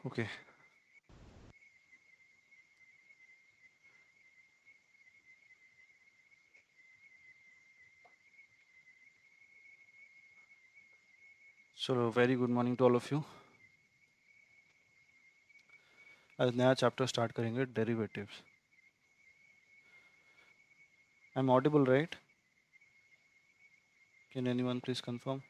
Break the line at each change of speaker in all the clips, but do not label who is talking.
Okay चलो, very good morning to all of you. आज नया चैप्टर स्टार्ट करेंगे, derivatives. I am audible right? Can anyone please confirm?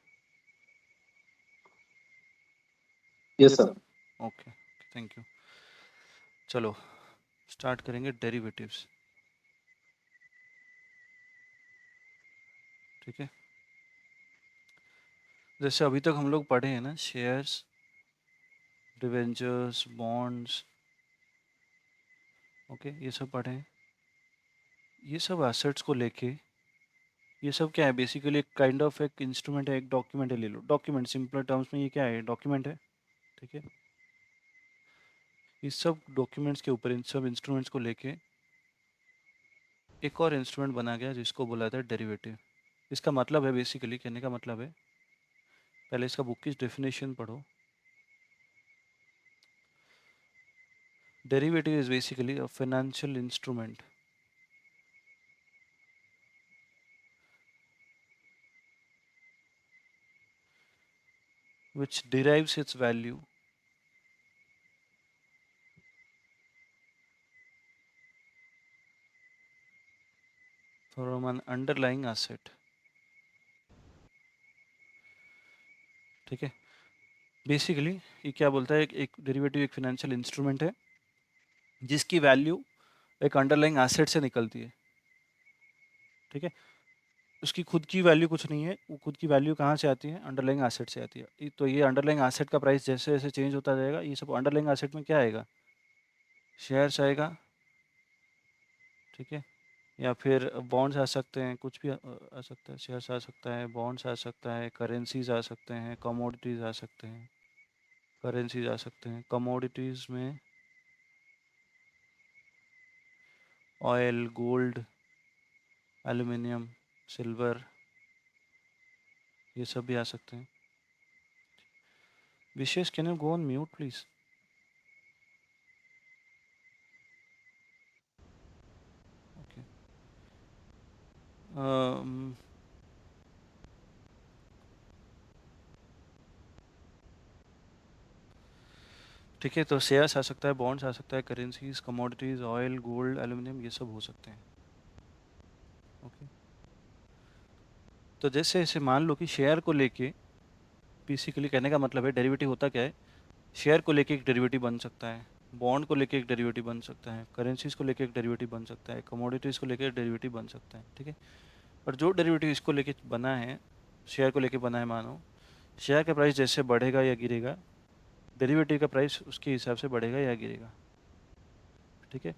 Yes sir.
Okay, thank you. चलो start करेंगे derivatives. ठीक है, जैसे अभी तक हम लोग पढ़े हैं ना, शेयर्स, डिवेंचर्स, बॉन्ड्स, ओके, ये सब पढ़े हैं। ये सब एसेट्स को लेके, ये सब क्या है? बेसिकली एक काइंड ऑफ एक इंस्ट्रूमेंट है, एक डॉक्यूमेंट है। ले लो डॉक्यूमेंट, सिंपल टर्म्स में ये क्या है? डॉक्यूमेंट है। ठीक है, इस सब डॉक्यूमेंट्स के ऊपर, इन सब इंस्ट्रूमेंट्स को लेके एक और इंस्ट्रूमेंट बना गया जिसको बोला जाता है डेरिवेटिव। इसका मतलब है, बेसिकली कहने का मतलब है, पहले इसका बुक की डेफिनेशन पढ़ो। Derivative is basically a financial instrument which derives its value from an underlying asset। ठीक है, बेसिकली ये क्या बोलता है, एक डेरिवेटिव एक फाइनेंशियल इंस्ट्रूमेंट है जिसकी वैल्यू एक अंडरलाइंग एसेट से निकलती है। ठीक है, उसकी खुद की वैल्यू कुछ नहीं है, वो खुद की वैल्यू कहाँ से आती है? अंडरलाइंग एसेट से आती है। तो ये अंडरलाइंग एसेट का प्राइस जैसे जैसे चेंज होता जाएगा, ये सब अंडरलाइंग एसेट में क्या आएगा? शेयर्स आएगा। ठीक है, या फिर बॉन्ड्स आ सकते हैं, कुछ भी आ सकता है, शेयर्स आ सकता है, बॉन्ड्स आ सकता है, करेंसीज आ सकते हैं, कमोडिटीज आ सकते हैं। करेंसीज आ सकते हैं, कमोडिटीज में ऑयल, गोल्ड, एल्युमिनियम, सिल्वर, ये सब भी आ सकते हैं। Vishesh, can you go on mute please? Okay, ठीक है, तो शेयर्स आ सकता है, बॉन्ड्स आ सकता है, currencies, commodities, oil, gold, aluminium, ये सब हो सकते हैं। ओके, तो जैसे जैसे मान लो कि शेयर को लेके, बेसिकली कहने का मतलब है डेरिवेटिव होता क्या है? शेयर को लेके एक डेरिवेटिव बन सकता है, बॉन्ड को लेके एक डेरिवेटिव बन सकता है, करेंसीज को लेके एक डेरिवेटिव बन सकता है, कमोडिटीज़ को लेके एक डेरिवेटिव बन सकता है। ठीक है, और जो डेरिवेटिव इसको लेके बना है, शेयर को लेके बना है, मानो शेयर का प्राइस जैसे बढ़ेगा या गिरेगा, डेरिवेटिव का प्राइस उसके हिसाब से बढ़ेगा या गिरेगा। ठीक है,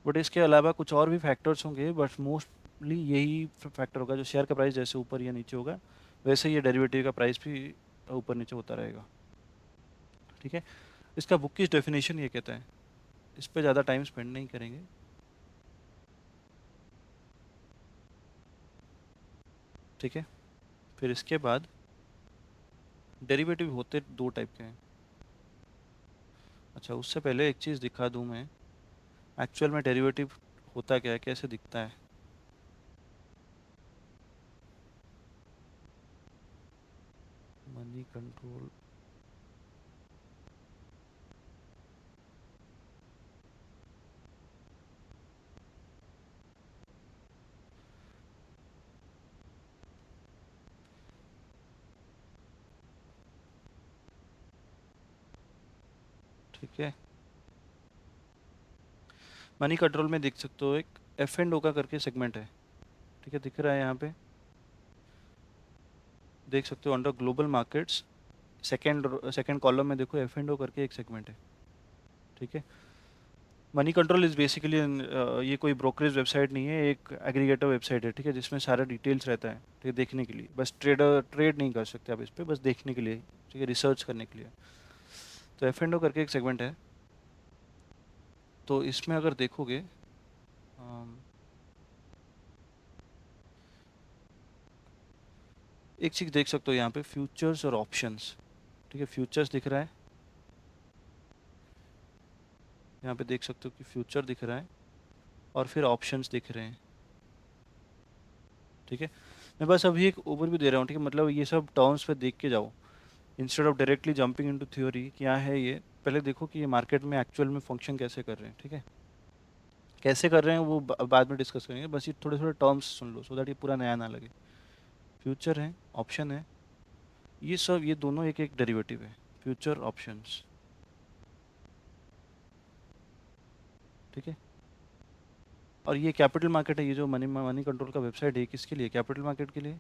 बट इसके अलावा कुछ और भी फैक्टर्स होंगे, बट मोस्टली यही फैक्टर होगा। जो शेयर का प्राइस जैसे ऊपर या नीचे होगा, वैसे ये डेरिवेटिव का प्राइस भी ऊपर नीचे होता रहेगा। ठीक है, इसका बुक की डेफिनेशन ये कहता है, इस पर ज़्यादा टाइम स्पेंड नहीं करेंगे। ठीक है, फिर इसके बाद डेरिवेटिव होते दो टाइप के हैं। अच्छा, उससे पहले एक चीज़ दिखा दूं मैं, एक्चुअल में डेरिवेटिव होता क्या है, कैसे दिखता है। मनी कंट्रोल, ठीक है, मनी कंट्रोल में देख सकते हो, एक एफ एंड ओ का करके सेगमेंट है। ठीक है, दिख रहा है यहाँ पे, देख सकते हो, under global markets, second second column में देखो, एफ एंड ओ करके एक सेगमेंट है। ठीक है, मनी कंट्रोल इज़ बेसिकली, ये कोई ब्रोकरेज वेबसाइट नहीं है, एक एग्रीगेटर वेबसाइट है। ठीक है, जिसमें सारा डिटेल्स रहता है, ठीक है, देखने के लिए। बस ट्रेड नहीं कर सकते आप इस पर, बस देखने के लिए। ठीक है, रिसर्च करने के लिए। तो एफ एंड ओ करके एक सेगमेंट है। तो इसमें अगर देखोगे, एक चीज़ देख सकते हो यहाँ पे, फ्यूचर्स और ऑप्शंस। ठीक है, फ्यूचर्स दिख रहा है, यहाँ पे देख सकते हो कि फ्यूचर दिख रहा है और फिर ऑप्शंस दिख रहे हैं। ठीक है, मैं बस अभी एक ओवरव्यू दे रहा हूँ। ठीक है, मतलब ये सब टर्म्स पे देख के जाओ instead of directly jumping into theory क्या है ये। पहले देखो कि ये मार्केट में एक्चुअल में फंक्शन कैसे कर रहे हैं। ठीक है, कैसे कर रहे हैं वो बाद में डिस्कस करेंगे, बस ये थोड़े थोड़े terms soon low so that ये पूरा नया ना लगे। फ्यूचर है, ऑप्शन है, ये सब ये दोनों एक एक डेरिवेटिव है, फ्यूचर ऑप्शंस। ठीक है, और ये कैपिटल मार्केट है, ये जो मनी मनी कंट्रोल का वेबसाइट है किसके लिए? कैपिटल मार्केट के लिए,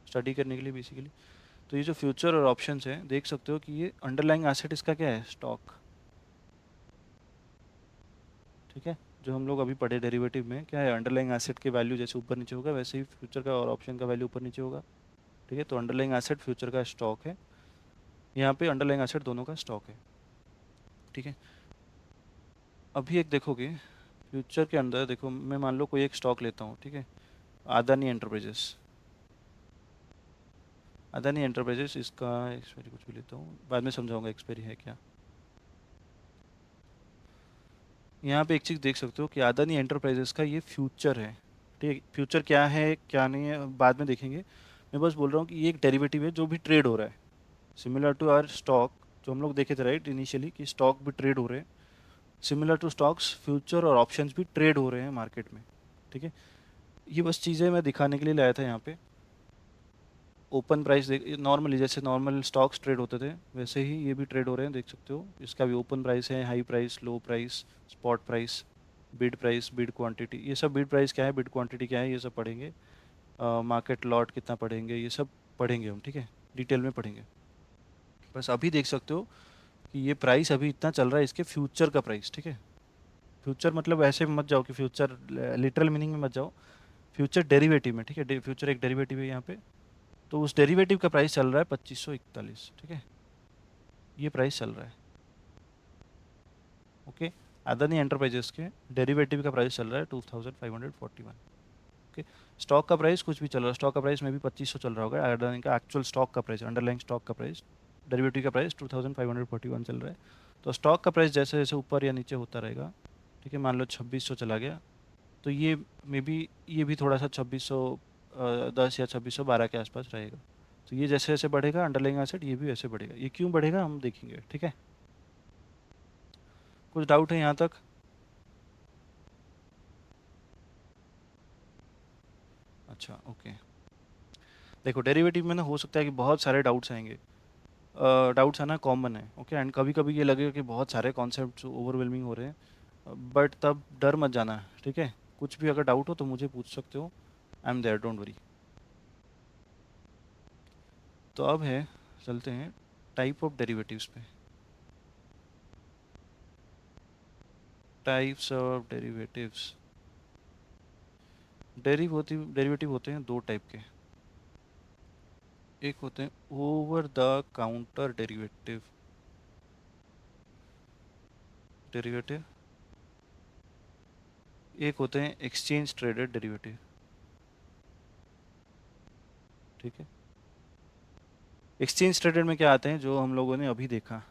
स्टडी करने के लिए बेसिकली। तो ये जो फ्यूचर और ऑप्शंस है देख सकते हो कि ये अंडरलाइंग एसेट इसका क्या है? स्टॉक। ठीक है, जो हम लोग अभी पढ़े डेरिवेटिव में क्या है, अंडरलाइंग एसेट के वैल्यू जैसे ऊपर नीचे होगा वैसे ही फ्यूचर का और ऑप्शन का वैल्यू ऊपर नीचे होगा। ठीक है, तो अंडरलाइंग एसेट फ्यूचर का स्टॉक है, यहाँ पे अंडरलाइंग एसेट दोनों का स्टॉक है। ठीक है, अभी एक देखोगे फ्यूचर के अंदर, देखो मैं मान लो कोई एक स्टॉक लेता हूँ। ठीक है, अदानी एंटरप्राइजेस। अदानी एंटरप्राइजेस, इसका एक्सपायरी कुछ भी लेता हूँ, बाद में समझाऊंगा एक्सपायरी है क्या। यहाँ पे एक चीज़ देख सकते हो कि अदानी एंटरप्राइजेस का ये फ्यूचर है। ठीक है, फ्यूचर क्या है क्या नहीं है बाद में देखेंगे, मैं बस बोल रहा हूँ कि ये एक डेरिवेटिव है जो भी ट्रेड हो रहा है, सिमिलर टू आवर स्टॉक। जो हम लोग देखे थे राइट इनिशियली कि स्टॉक भी ट्रेड हो रहे हैं, सिमिलर टू स्टॉक्स फ्यूचर और ऑप्शंस भी ट्रेड हो रहे हैं मार्केट में। ठीक है, ये बस चीज़ें मैं दिखाने के लिए लाया था यहाँ पे। ओपन प्राइस देख, नॉर्मली जैसे नॉर्मल स्टॉक्स ट्रेड होते थे वैसे ही ये भी ट्रेड हो रहे हैं, देख सकते हो। इसका भी ओपन प्राइस है, हाई प्राइस, लो price, spot price, bid price, bid quantity. ये सब बिड प्राइस क्या है, बिड क्वांटिटी क्या है, ये सब पढ़ेंगे। मार्केट लॉट कितना पढ़ेंगे, ये सब पढ़ेंगे हम। ठीक है, डिटेल में पढ़ेंगे। बस अभी देख सकते हो कि ये प्राइस अभी इतना चल रहा है, इसके फ्यूचर का प्राइस। ठीक है, फ्यूचर मतलब ऐसे मत जाओ कि फ्यूचर लिटरल मीनिंग में मत जाओ, फ्यूचर डेरिवेटिव में। ठीक है, फ्यूचर एक डेरिवेटिव है यहाँ पे। तो उस डेरिवेटिव का प्राइस चल रहा है 2541। ठीक है, ये प्राइस चल रहा है। ओके, अदानी एंटरप्राइजेस के डेरिवेटिव का प्राइस चल रहा है 2541। ओके, स्टॉक का प्राइस कुछ भी चल रहा है, स्टॉक का प्राइस में भी 2500 चल रहा होगा। अडानी का एक्चुअल स्टॉक का प्राइस, अंडरलाइंग स्टॉक का प्राइस, डेरिवेटिव का प्राइस 2541 चल रहा है। तो स्टॉक का प्राइस जैसे जैसे ऊपर या नीचे होता रहेगा। ठीक है, मान लो 2600 चला गया, तो ये मे बी ये भी थोड़ा सा 2610 या 2612 के आसपास रहेगा। तो ये जैसे जैसे बढ़ेगा अंडरलाइंग एसेट, ये भी वैसे बढ़ेगा। ये क्यों बढ़ेगा हम देखेंगे। ठीक है, कुछ डाउट है यहाँ तक? अच्छा ओके, देखो डेरिवेटिव में ना हो सकता है कि बहुत सारे डाउट्स आएंगे। डाउट्स आना कॉमन है। ओके, एंड कभी कभी ये लगेगा कि बहुत सारे कॉन्सेप्ट्स ओवरवेलमिंग हो रहे हैं, बट तब डर मत जाना। ठीक है, कुछ भी अगर डाउट हो तो मुझे पूछ सकते हो, I am there, don't worry. तो अब है, चलते हैं टाइप ऑफ डेरिवेटिव्स पे। टाइप्स ऑफ डेरिवेटिव्स, डेरिवेटिव होते हैं दो टाइप के। एक होते हैं over the counter derivative, derivative. एक होते हैं एक्सचेंज ट्रेडेड डेरिवेटिव। ठीक है, एक्सचेंज ट्रेडेड में क्या आते हैं जो हम लोगों ने अभी देखा,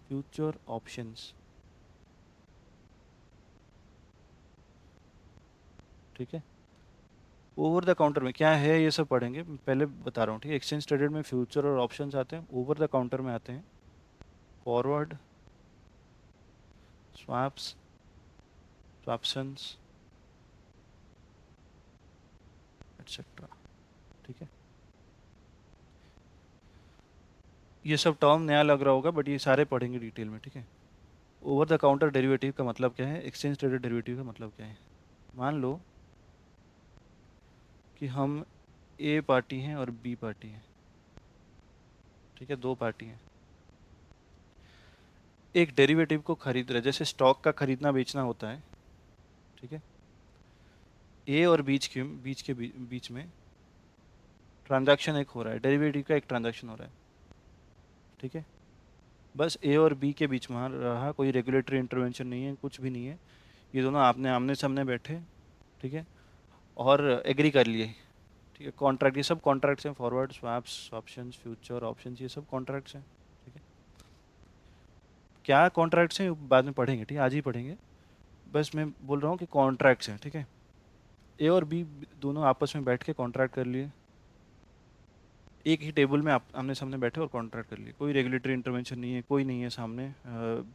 फ्यूचर ऑप्शंस। ठीक है, ओवर द काउंटर में क्या है ये सब पढ़ेंगे, मैं पहले बता रहा हूँ। ठीक है, एक्सचेंज ट्रेडेड में फ्यूचर और ऑप्शंस आते हैं, ओवर द काउंटर में आते हैं फॉरवर्ड, स्वैप्स, स्वैप्शंस, एटसेट्रा। ठीक है, ये सब टर्म नया लग रहा होगा बट ये सारे पढ़ेंगे डिटेल में। ठीक है, ओवर द काउंटर डेरिवेटिव का मतलब क्या है, एक्सचेंज ट्रेडेड डेरिवेटिव का मतलब क्या है। मान लो कि हम ए पार्टी हैं और बी पार्टी हैं। ठीक है, दो पार्टी हैं, एक डेरिवेटिव को खरीद रहे, जैसे स्टॉक का खरीदना बेचना होता है। ठीक है, ए और बीच में ट्रांजैक्शन एक हो रहा है, डेरिवेटिव का एक ट्रांजैक्शन हो रहा है। ठीक है, बस ए और बी के बीच में रहा, कोई रेगुलेटरी इंटरवेंशन नहीं है, कुछ भी नहीं है। ये दोनों आपने आमने सामने बैठे। ठीक है, और एग्री कर लिए। ठीक है, कॉन्ट्रैक्ट, ये सब कॉन्ट्रैक्ट्स हैं, forward, swaps, options, future options, ये सब कॉन्ट्रैक्ट्स हैं। ठीक है, क्या कॉन्ट्रैक्ट्स हैं बाद में पढ़ेंगे, ठीक है, आज ही पढ़ेंगे। बस मैं बोल रहा हूँ कि कॉन्ट्रैक्ट्स हैं, ठीक है। ए और बी दोनों आपस में बैठ के कॉन्ट्रैक्ट कर लिए, एक ही टेबल में आप आमने सामने बैठे और कॉन्ट्रैक्ट कर लिए। कोई रेगुलेटरी इंटरवेंशन नहीं है, कोई नहीं है सामने,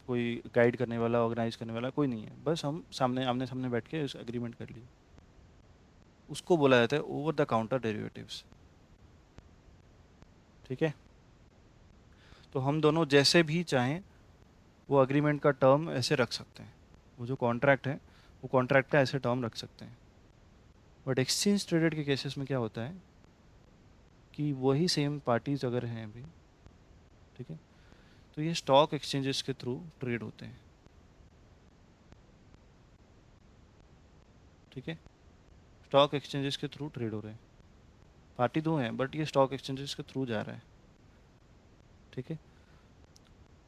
कोई गाइड करने वाला, ऑर्गेनाइज करने वाला कोई नहीं है, बस हम सामने आमने सामने बैठ के उस एग्रीमेंट कर लिए। उसको बोला जाता है ओवर द काउंटर डेरिवेटिव्स, ठीक है। तो हम दोनों जैसे भी चाहें वो एग्रीमेंट का टर्म ऐसे रख सकते हैं, वो जो कॉन्ट्रैक्ट है वो कॉन्ट्रैक्ट का ऐसे टर्म रख सकते हैं। बट एक्सचेंज ट्रेडेड के केसेस में क्या होता है कि वही सेम पार्टीज अगर हैं अभी, ठीक है, तो ये स्टॉक एक्सचेंजेस के थ्रू ट्रेड होते हैं, ठीक है। स्टॉक एक्सचेंजेस के थ्रू ट्रेड हो रहे हैं, पार्टी दो हैं बट ये स्टॉक एक्सचेंजेस के थ्रू जा रहा है, ठीक है।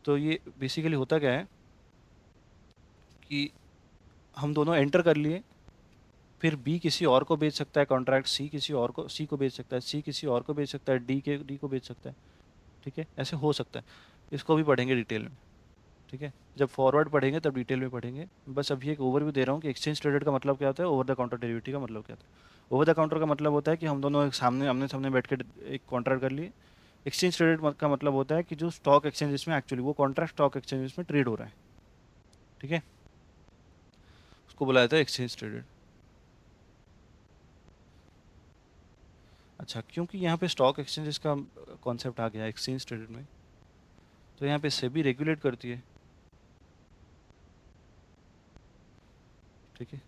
तो ये बेसिकली होता क्या है कि हम दोनों एंटर कर लिए, फिर बी किसी और को बेच सकता है कॉन्ट्रैक्ट, सी को बेच सकता है, सी किसी और को बेच सकता है, डी को बेच सकता है, ठीक है, ऐसे हो सकता है। इसको भी पढ़ेंगे डिटेल में, ठीक है। जब फॉरवर्ड पढ़ेंगे तब डिटेल में पढ़ेंगे, बस अभी एक ओवरव्यू दे रहा हूँ कि एक्सचेंज ट्रेडेड का मतलब क्या होता है, ओवर द काउंटर डेरिवेटिव का मतलब क्या होता है। ओवर द काउंटर का मतलब होता है कि हम दोनों एक सामने आमने सामने बैठ के एक कॉन्ट्रैक्ट कर लिए। एक्सचेंज ट्रेडेड का मतलब होता है कि जो स्टॉक एक्सचेंजेस में एक्चुअली वो कॉन्ट्रैक्ट स्टॉक एक्सचेंजेस में ट्रेड हो रहा है, ठीक है, उसको बुलाया जाता है एक्सचेंज ट्रेडेड। अच्छा, क्योंकि यहाँ पे स्टॉक एक्सचेंजेस का कॉन्सेप्ट आ गया एक्सचेंज ट्रेडेड में, तो यहाँ पे सेबी रेगुलेट करती है, ठीक है।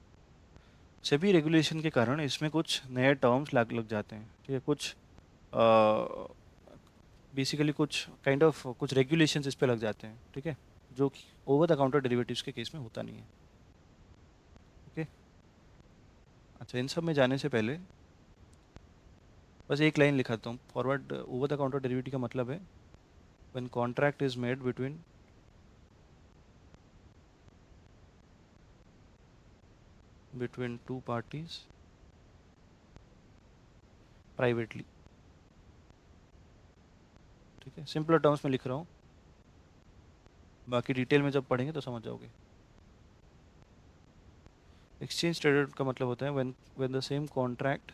सेबी रेगुलेशन के कारण इसमें कुछ नए टर्म्स लग जाते हैं, ठीक है, कुछ बेसिकली कुछ काइंड ऑफ कुछ रेगुलेशंस इस पे लग जाते हैं, ठीक है, जो कि ओवर द काउंटर डेरिवेटिव्स के केस में होता नहीं है, ओके। अच्छा, इन सब में जाने से पहले बस एक लाइन लिखाता हूँ। Forward over the counter derivative का मतलब है when contract is made between two parties privately, ठीक है, सिंपल टर्म्स में लिख रहा हूँ, बाकी डिटेल में जब पढ़ेंगे तो समझ जाओगे। एक्सचेंज ट्रेडेड का मतलब होता है when when the same contract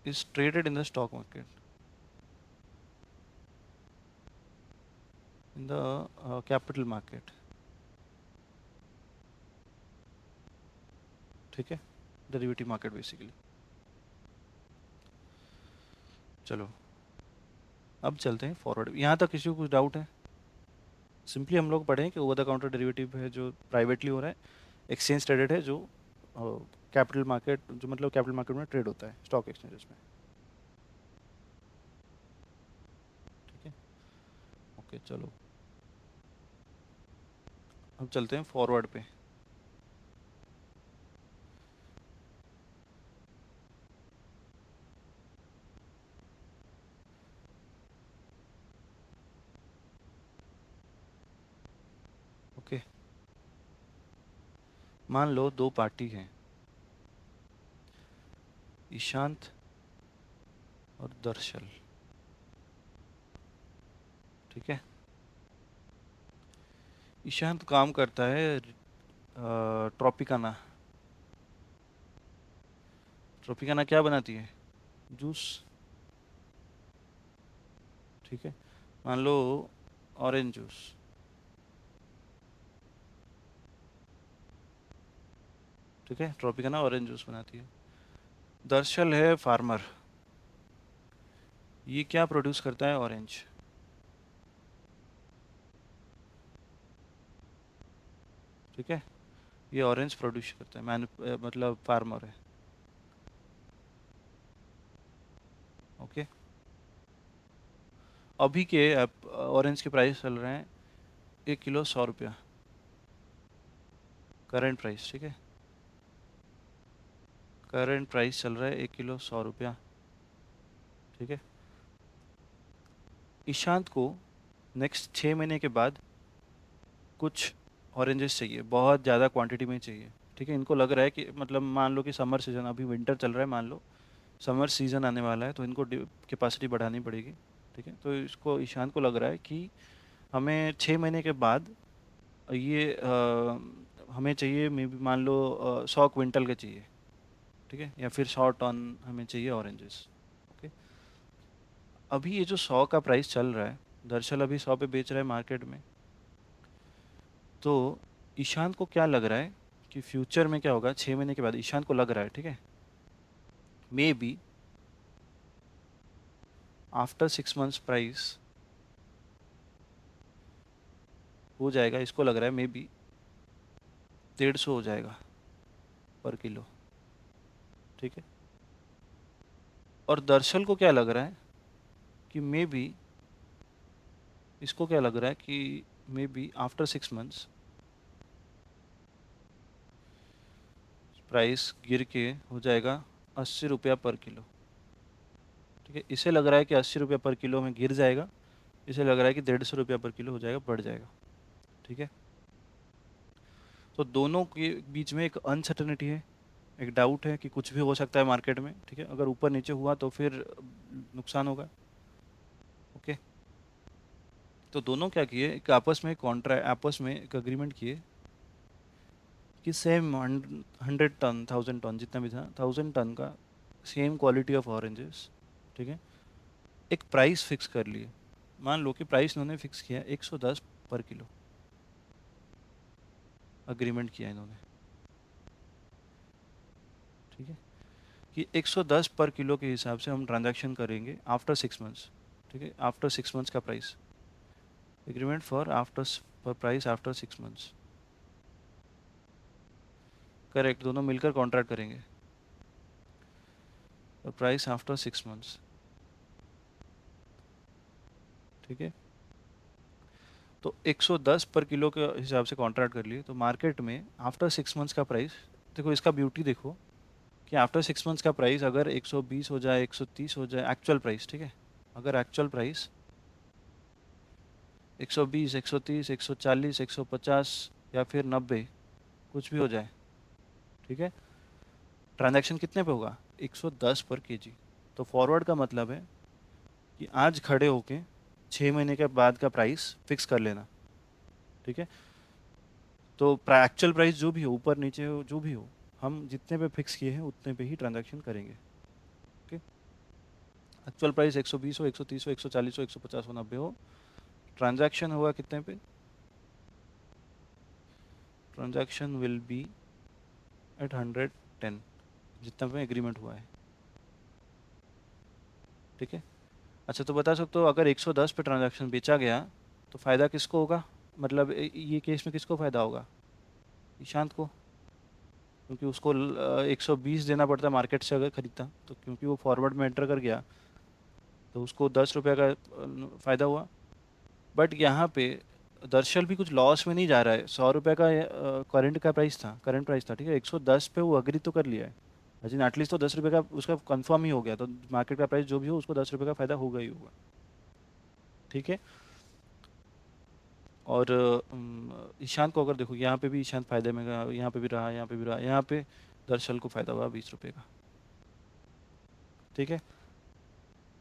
is traded in the stock market, in the capital market, ठीक है, डेरिवेटिव मार्केट बेसिकली। चलो अब चलते हैं फॉरवर्ड। यहाँ तक किसी को कुछ डाउट है? सिंपली हम लोग पढ़ें कि ओवर द काउंटर डेरिवेटिव है जो प्राइवेटली हो रहा है, एक्सचेंज ट्रेडेड है जो कैपिटल मार्केट, जो मतलब कैपिटल मार्केट में ट्रेड होता है स्टॉक एक्सचेंजेस में, ठीक है, ओके। चलो अब चलते हैं फॉरवर्ड पे। ओके, मान लो दो पार्टी हैं, ईशांत और दर्शल, ठीक है। ईशांत काम करता है ट्रॉपिकाना। ट्रॉपिकाना क्या बनाती है? जूस, ठीक है, मान लो ऑरेंज जूस, ठीक है, ट्रॉपिकाना ऑरेंज जूस बनाती है। दर्शल है फार्मर, ये क्या प्रोड्यूस करता है? ऑरेंज, ठीक है, ये ऑरेंज प्रोड्यूस करता है, मतलब फार्मर है, ओके। अभी के ऑरेंज के प्राइस चल रहे हैं 1 किलो 100 रुपया, करंट प्राइस, ठीक है, करंट प्राइस चल रहा है 1 किलो 100 रुपया, ठीक है। ईशांत को नेक्स्ट 6 महीने के बाद कुछ ऑरेंजेस चाहिए, बहुत ज़्यादा क्वांटिटी में चाहिए, ठीक है। इनको लग रहा है कि मतलब मान लो कि समर सीजन, अभी विंटर चल रहा है मान लो, समर सीज़न आने वाला है तो इनको कैपेसिटी बढ़ानी पड़ेगी। ठीक है, तो इसको ईशान को लग रहा है कि हमें 6 महीने के बाद ये हमें चाहिए, मे बी मान लो 100 क्विंटल के चाहिए। ठीक है, या फिर 100 टन हमें चाहिए ऑरेंजेस। ओके, अभी ये जो 100 का प्राइस चल रहा है, दरअसल अभी 100 पे बेच रहा है मार्केट में। तो ईशान को क्या लग रहा है कि फ्यूचर में क्या होगा 6 महीने के बाद, ईशान को लग रहा है, ठीक है, may be after 6 months price हो जाएगा, इसको लग रहा है मे बी 150 हो जाएगा पर किलो। ठीक है, और दर्शल को क्या लग रहा है कि मे बी, इसको क्या लग रहा है कि may be after 6 months price गिर के हो जाएगा 80 रुपया पर किलो। ठीक है, इसे लग रहा है कि 80 रुपया पर किलो में गिर जाएगा, इसे लग रहा है कि 150 रुपया पर किलो हो जाएगा, बढ़ जाएगा। ठीक है, तो दोनों के बीच में एक अनसर्टेनिटी है, एक डाउट है कि कुछ भी हो सकता है मार्केट में। ठीक है, अगर ऊपर नीचे हुआ तो फिर नुकसान होगा। ओके, तो दोनों क्या किए, एक आपस में कॉन्ट्रैक्ट, आपस में एक अग्रीमेंट किए कि सेम 100 टन 1000 टन जितना भी था, 1000 टन का सेम क्वालिटी ऑफ ऑरेंजेस। ठीक है, एक प्राइस फिक्स कर लिए। मान लो कि प्राइस इन्होंने फिक्स किया 110 पर किलो, अग्रीमेंट किया इन्होंने। ठीक है, कि 110 पर किलो के हिसाब से हम ट्रांजैक्शन करेंगे आफ्टर 6 मंथ्स। ठीक है, आफ्टर 6 मंथ्स का price, agreement for after for price after 6 months. Correct, दोनों मिलकर कॉन्ट्रैक्ट करेंगे प्राइस आफ्टर 6 मंथ्स। ठीक है, तो 110 पर किलो के हिसाब से कॉन्ट्रैक्ट कर लिए, तो मार्केट में आफ्टर 6 मंथ्स का प्राइस, देखो इसका ब्यूटी देखो कि आफ्टर 6 मंथ्स का प्राइस अगर 120 हो जाए, 130 हो जाए एक्चुअल प्राइस, ठीक है, अगर एक्चुअल प्राइस 120, 130, 140, 150 या फिर 90 कुछ भी हो जाए, ठीक है, ट्रांजैक्शन कितने पे होगा, 110 पर केजी। तो फॉरवर्ड का मतलब है कि आज खड़े होके 6 महीने के बाद का प्राइस फिक्स कर लेना। ठीक है, तो एक्चुअल प्राइस जो भी हो, ऊपर नीचे हो जो भी हो, हम जितने पे फिक्स किए हैं उतने पे ही ट्रांजैक्शन करेंगे। ओके, एक्चुअल प्राइस 120 हो, 130 हो, 140 हो, 150 हो, 90 हो, ट्रांजैक्शन होगा कितने पे, ट्रांजैक्शन विल बी एट 110, जितना पे एग्रीमेंट हुआ है। ठीक है, अच्छा तो बता सकते हो अगर 110 पे ट्रांजैक्शन बेचा गया तो फ़ायदा किसको होगा, मतलब ये केस में किसको फ़ायदा होगा, ईशांत को, क्योंकि उसको 120 देना पड़ता है मार्केट से अगर खरीदता, तो क्योंकि वो फॉरवर्ड में एंटर कर गया तो उसको 10 रुपये का फ़ायदा हुआ। बट यहाँ पे दरअसल भी कुछ लॉस में नहीं जा रहा है, 100 रुपये का करंट का प्राइस था, करंट प्राइस था, ठीक है, 110 पे वो अग्री तो कर लिया है, लेकिन एटलीस्ट तो 10 रुपये का उसका कंफर्म ही हो गया, तो मार्केट का प्राइस जो भी हो उसको 10 रुपये का फ़ायदा होगा ही होगा। ठीक है, और ईशांत को अगर देखो, यहाँ पे भी ईशांत फायदे में गया, यहाँ पे भी रहा, यहाँ पे भी रहा, यहाँ पे दरअसल को फायदा हुआ 20 रुपये का। ठीक है,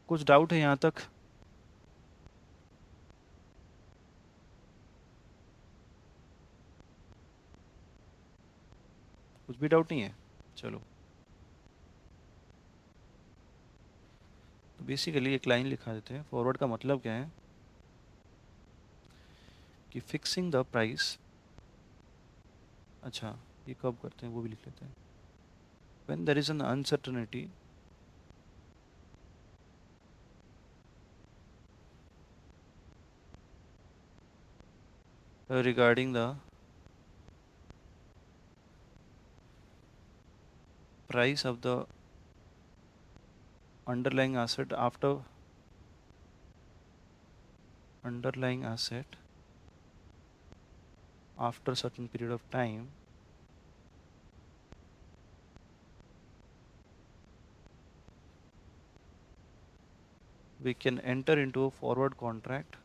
कुछ डाउट है यहाँ तक, कुछ भी डाउट नहीं है, चलो। तो बेसिकली एक लाइन लिखा देते हैं, फॉरवर्ड का मतलब क्या है कि फिक्सिंग द प्राइस, अच्छा ये कब करते हैं वो भी लिख लेते हैं, when there is an uncertainty regarding the price of the underlying asset after underlying asset after certain period of time, we can enter into a forward contract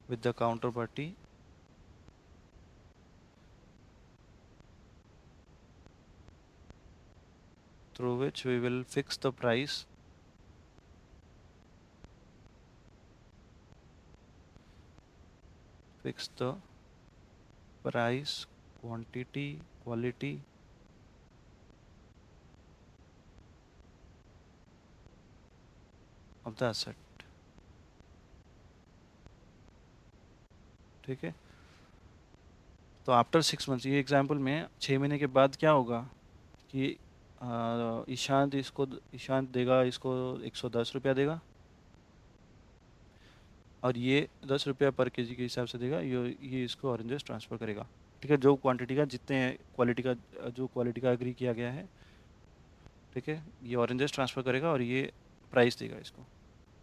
with the counterparty through which we will fix the price quantity, quality of the asset. ठीक है, तो after 6 months, ये example में 6 महीने के बाद क्या होगा कि ईशांत देगा इसको 110 रुपया देगा, और ये 10 रुपया पर केजी के हिसाब से देगा, ये इसको ऑरेंजेस ट्रांसफ़र करेगा। ठीक है, जो क्वांटिटी का जितने क्वालिटी का एग्री किया गया है, ठीक है, ये ऑरेंजेस ट्रांसफ़र करेगा और ये प्राइस देगा इसको।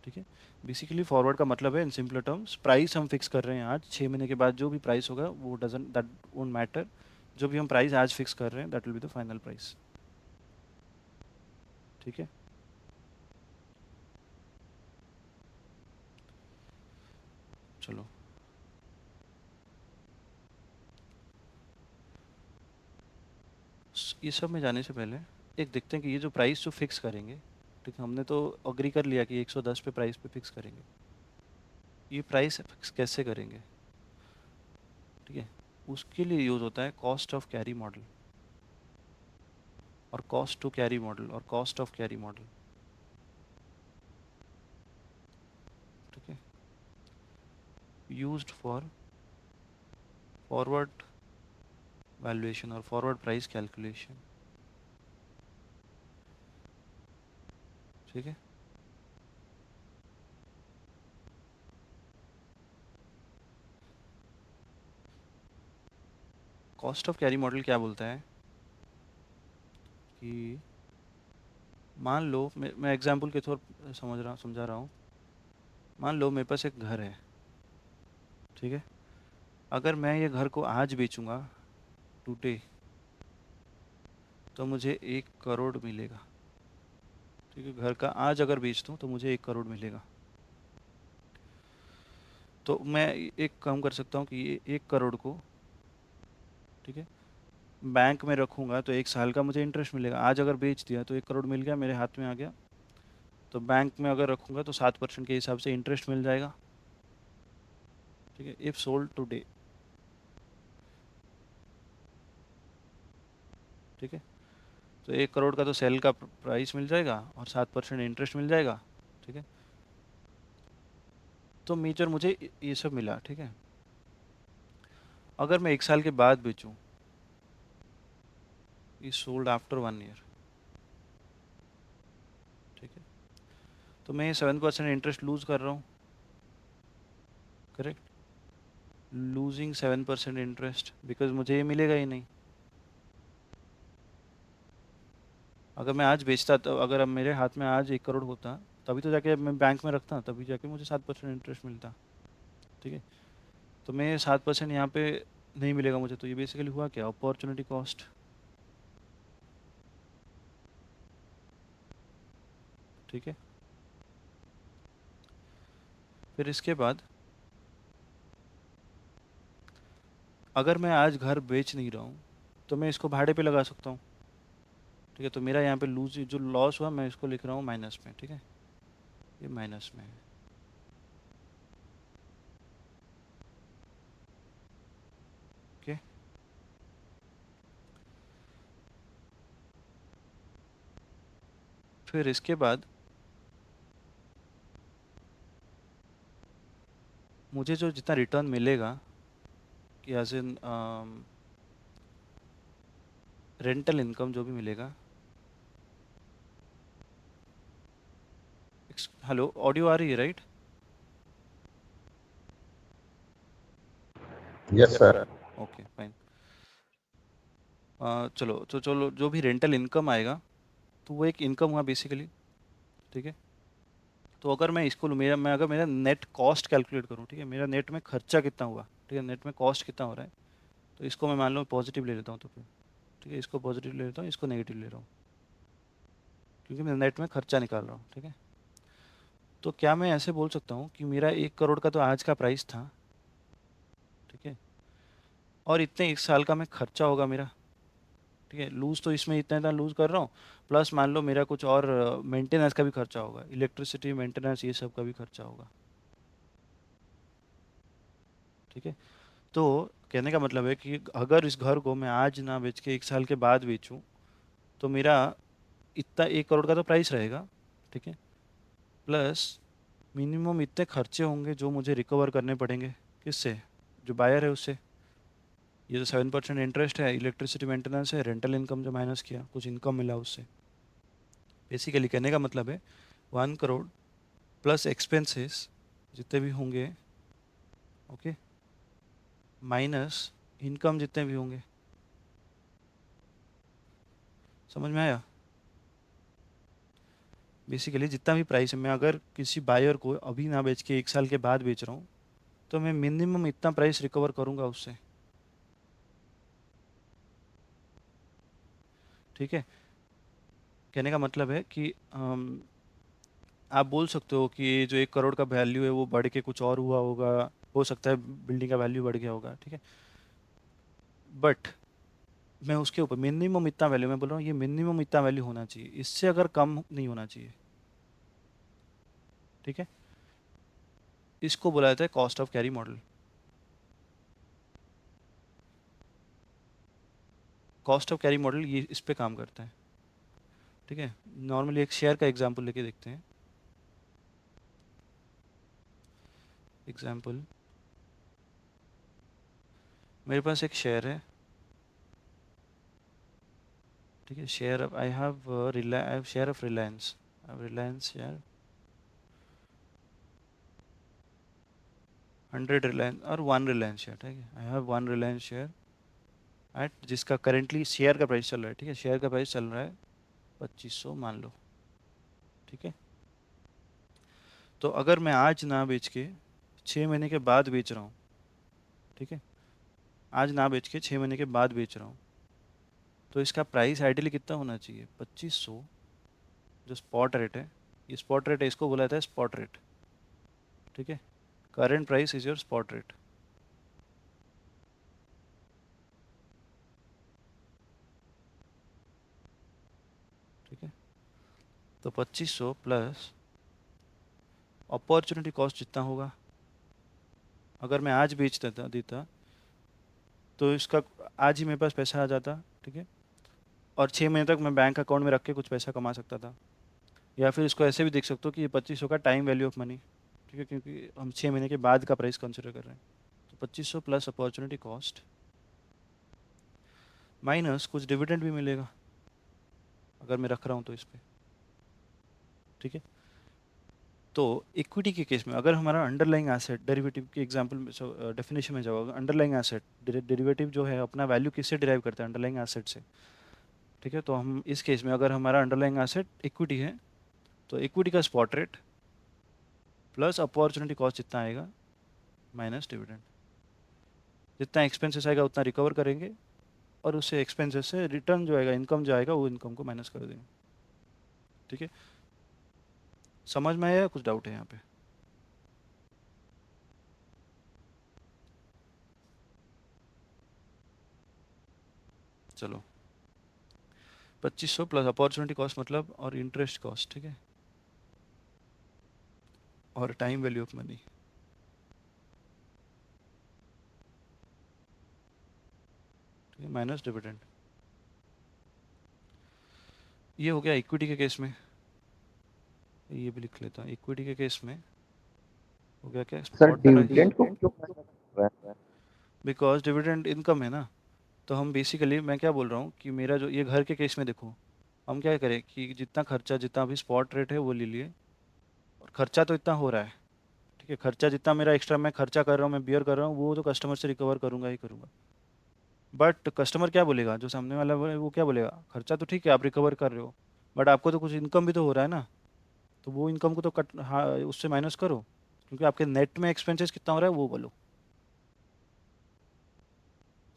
ठीक है, बेसिकली फॉरवर्ड का मतलब है इन सिंपल टर्म्स, प्राइस हम फिक्स कर रहे हैं आज, 6 महीने के बाद जो भी प्राइस होगा वो दैट वोंट मैटर, जो भी हम प्राइस आज फिक्स कर रहे हैं that will be the final price. ठीक है, चलो ये सब में जाने से पहले एक देखते हैं कि ये जो प्राइस जो फिक्स करेंगे, ठीक है, हमने तो अग्री कर लिया कि 110 पे प्राइस पे फिक्स करेंगे, ये प्राइस फिक्स कैसे करेंगे? ठीक है, उसके लिए यूज़ होता है कॉस्ट ऑफ कैरी मॉडल और कॉस्ट टू कैरी मॉडल और कॉस्ट ऑफ कैरी मॉडल। ठीक है, यूज्ड फॉर फॉरवर्ड वैल्यूएशन और फॉरवर्ड प्राइस कैलकुलेशन। ठीक है, कॉस्ट ऑफ कैरी मॉडल क्या बोलता है कि मान लो मैं एग्जांपल के तौर समझा रहा हूँ, मान लो मेरे पास एक घर है। ठीक है, अगर मैं ये घर को आज बेचूंगा टुडे, तो मुझे 1 करोड़ मिलेगा। ठीक है, घर का आज अगर बेच दूँ तो मुझे 1 करोड़ मिलेगा। तो मैं एक काम कर सकता हूँ कि ये 1 करोड़ को, ठीक है, बैंक में रखूँगा तो 1 साल का मुझे इंटरेस्ट मिलेगा। आज अगर बेच दिया तो 1 करोड़ मिल गया, मेरे हाथ में आ गया। तो बैंक में अगर रखूँगा तो 7% के हिसाब से इंटरेस्ट मिल जाएगा। ठीक है, इफ़ सोल्ड टुडे। ठीक है, तो 1 करोड़ का तो सेल का प्राइस मिल जाएगा और 7% इंटरेस्ट मिल जाएगा। ठीक है, तो मेजर मुझे ये सब मिला। ठीक है, अगर मैं 1 साल के बाद बेचूँ, ई सोल्ड आफ्टर 1 ईयर। ठीक है, तो मैं 7% इंटरेस्ट लूज़ कर रहा हूँ। करेक्ट, लूजिंग 7% इंटरेस्ट बिकॉज मुझे ये मिलेगा ही नहीं। अगर मैं आज बेचता, तो अगर अब मेरे हाथ में आज 1 करोड़ होता, तभी तो जाके मैं बैंक में रखता, तभी जाके मुझे 7% इंटरेस्ट मिलता। ठीक है, तो मैं 7% यहाँ पे नहीं मिलेगा मुझे, तो ये बेसिकली हुआ क्या, अपॉर्चुनिटी कॉस्ट। ठीक है, फिर इसके बाद अगर मैं आज घर बेच नहीं रहा हूँ तो मैं इसको भाड़े पे लगा सकता हूँ। ठीक है, तो मेरा यहाँ पे लूज जो लॉस हुआ मैं इसको लिख रहा हूँ माइनस में। ठीक है, ये माइनस में है। ओके, फिर इसके बाद मुझे जो जितना रिटर्न मिलेगा कि एज इन रेंटल इनकम जो भी मिलेगा। हेलो, ऑडियो आ रही है right?
Yes, sir.
Okay fine. चलो जो भी रेंटल इनकम आएगा तो वो एक इनकम हुआ बेसिकली। ठीक है, तो अगर मैं इसको अगर मेरा नेट कॉस्ट कैलकुलेट करूँ, ठीक है, मेरा नेट में खर्चा कितना हुआ, ठीक है, नेट में कॉस्ट कितना हो रहा है, तो इसको मैं मान लो पॉजिटिव ले लेता हूँ। तो फिर ठीक है, इसको पॉजिटिव ले लेता हूँ, इसको नेगेटिव ले रहा हूँ, क्योंकि मैं नेट में खर्चा निकाल रहा हूँ। ठीक है, तो क्या मैं ऐसे बोल सकता हूँ कि मेरा 1 करोड़ का तो आज का प्राइस था, ठीक है, और इतने 1 साल का मैं खर्चा होगा मेरा। ठीक है, लूज़ तो इसमें इतना इतना लूज़ कर रहा हूँ, प्लस मान लो मेरा कुछ और मेंटेनेंस का भी खर्चा होगा, इलेक्ट्रिसिटी मेंटेनेंस ये सब का भी खर्चा होगा। ठीक है, तो कहने का मतलब है कि अगर इस घर को मैं आज ना बेच के 1 साल के बाद बेचूं, तो मेरा इतना 1 करोड़ का तो प्राइस रहेगा। ठीक है, प्लस मिनिमम इतने खर्चे होंगे जो मुझे रिकवर करने पड़ेंगे। किससे? जो बायर है उससे। ये जो 7% इंटरेस्ट है, इलेक्ट्रिसिटी मेंटेनेंस है, रेंटल इनकम जो माइनस किया, कुछ इनकम मिला उससे। बेसिकली कहने का मतलब है 1 करोड़ प्लस एक्सपेंसेस जितने भी होंगे, ओके, माइनस इनकम जितने भी होंगे। समझ में आया? बेसिकली जितना भी प्राइस है, मैं अगर किसी बायर को अभी ना बेच के 1 साल के बाद बेच रहा हूँ, तो मैं मिनिमम इतना प्राइस रिकवर करूँगा उससे। ठीक है, कहने का मतलब है कि आप बोल सकते हो कि ये जो 1 करोड़ का वैल्यू है वो बढ़ के कुछ और हुआ होगा, हो सकता है बिल्डिंग का वैल्यू बढ़ गया होगा। ठीक है, बट मैं उसके ऊपर मिनिमम इतना वैल्यू, मैं बोल रहा हूँ ये मिनिमम इतना वैल्यू होना चाहिए, इससे अगर कम नहीं होना चाहिए। ठीक है, इसको बोला जाता है cost of carry model. Cost of carry model ये इस पे काम करता है। ठीक है, नॉर्मली एक शेयर का एग्जांपल लेके देखते हैं। एग्जांपल, मेरे पास एक शेयर है। ठीक है, share of I have share of Reliance, Reliance share 100 Reliance और 1 रिलायंस शेयर। ठीक है, I have 1 Reliance share eight, जिसका करेंटली शेयर का प्राइस चल रहा है, ठीक है, शेयर का प्राइस चल रहा है 2500 मान लो। ठीक है, तो अगर मैं आज ना बेच के 6 महीने के बाद बेच रहा हूँ, ठीक है, आज ना बेच के 6 महीने के बाद बेच रहा हूँ, तो इसका प्राइस आइडियली कितना होना चाहिए? 2500, जो स्पॉट रेट है। ये स्पॉट रेट है, इसको बोला जाता है स्पॉट रेट। ठीक है, current price is your spot rate. ठीक है, तो 2500 प्लस अपॉर्चुनिटी कॉस्ट जितना होगा, अगर मैं आज बेच देता देता तो इसका आज ही मेरे पास पैसा आ जाता। ठीक है, और 6 महीने तक मैं बैंक अकाउंट में रख के कुछ पैसा कमा सकता था। या फिर इसको ऐसे भी देख सकते हो कि ये 2500 का टाइम वैल्यू ऑफ मनी। ठीक है, क्योंकि हम 6 महीने के बाद का प्राइस कंसिडर कर रहे हैं। तो 2500 प्लस अपॉर्चुनिटी कॉस्ट माइनस कुछ डिविडेंड भी मिलेगा अगर मैं रख रहा हूँ तो इस पे। ठीक है, तो इक्विटी के केस में अगर हमारा अंडरलाइंग एसेट, डेरिवेटिव के एग्जांपल में डेफिनेशन में जाओगे, अंडरलाइंग एसेट, डेरिवेटिव जो है अपना वैल्यू किससे डिराइव करता है? अंडरलाइंग एसेट से। ठीक है, तो हम इस केस में अगर हमारा अंडरलाइंग एसेट इक्विटी है, तो इक्विटी का spot rate plus opportunity cost जितना आएगा माइनस डिविडेंड। जितना एक्सपेंसेस आएगा उतना रिकवर करेंगे, और उससे एक्सपेंसेस से रिटर्न जो आएगा, इनकम जो आएगा, वो इनकम को माइनस कर देंगे। ठीक है, समझ में आया या कुछ डाउट है यहाँ पे? चलो, 2500 प्लस अपॉर्चुनिटी कॉस्ट मतलब, और इंटरेस्ट कॉस्ट, ठीक है, और टाइम वैल्यू ऑफ मनी, ठीक है, माइनस डिविडेंड। ये हो गया इक्विटी के केस में। ये भी लिख लेता हूँ, इक्विटी के केस में हो गया क्या?
Sir
spot price.
डिविडेंड को क्यों माइनस कर रहा है?
बिकॉज डिविडेंड इनकम है ना। तो हम बेसिकली, मैं क्या बोल रहा हूँ कि मेरा जो ये घर के केस में देखो, हम क्या करें कि जितना खर्चा, जितना अभी स्पॉट रेट है वो ले लिए, और खर्चा तो इतना हो रहा है। ठीक है, खर्चा जितना मेरा एक्स्ट्रा मैं खर्चा कर रहा हूँ, मैं बियर कर रहा हूँ, वो तो कस्टमर से रिकवर करूँगा ही करूँगा। बट कस्टमर क्या बोलेगा, जो सामने वाला वो क्या बोलेगा? खर्चा तो ठीक है आप रिकवर कर रहे हो, बट आपको तो कुछ इनकम भी तो हो रहा है ना। तो वो इनकम को तो कट, हाँ, उससे माइनस करो, क्योंकि आपके नेट में एक्सपेंसेस कितना हो रहा है वो बोलो।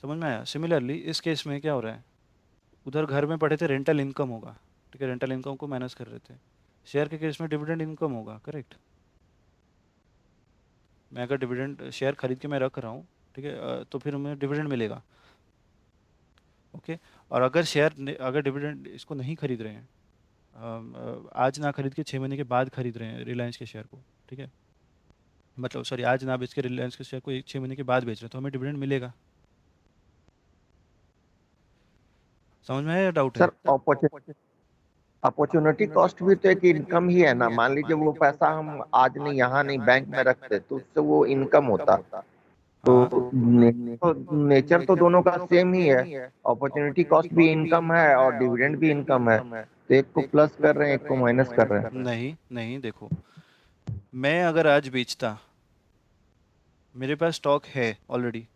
समझ में आया? सिमिलरली इस केस में क्या हो रहा है, उधर घर में पढ़े थे रेंटल इनकम होगा, ठीक है, रेंटल इनकम को माइनस कर रहे थे। शेयर के केस में डिविडेंड इनकम होगा, करेक्ट। मैं अगर डिविडेंड शेयर खरीद के मैं रख रहा हूँ, ठीक है, तो फिर हमें डिविडेंड मिलेगा। ओके। और अगर अगर डिविडेंड इसको नहीं खरीद रहे हैं, आज ना खरीद के 6 महीने के बाद खरीद रहे हैं रिलायंस के शेयर को, ठीक है, मतलब सॉरी, आज ना बेच के रिलायंस के शेयर को 6 महीने के बाद बेच रहे हैं, तो हमें डिविडेंड मिलेगा। समझ में आया या डाउट है?
सर अपॉर्चुनिटी कॉस्ट भी तो एक इनकम ही है ना। मान लीजिए वो पैसा हम आज नहीं, यहाँ नहीं, बैंक में रखते तो उससे वो इनकम होता।
हाँ,
तो नेचर तो दोनों का सेम ही है। अपॉर्चुनिटी कॉस्ट भी इनकम है और डिविडेंड भी इनकम है, तो एक को प्लस कर रहे हैं, एक को माइनस कर रहे हैं।
नहीं नहीं, देखो, मैं अगर आज बेचता, मेरे पास स्टॉक है ऑलरेडी,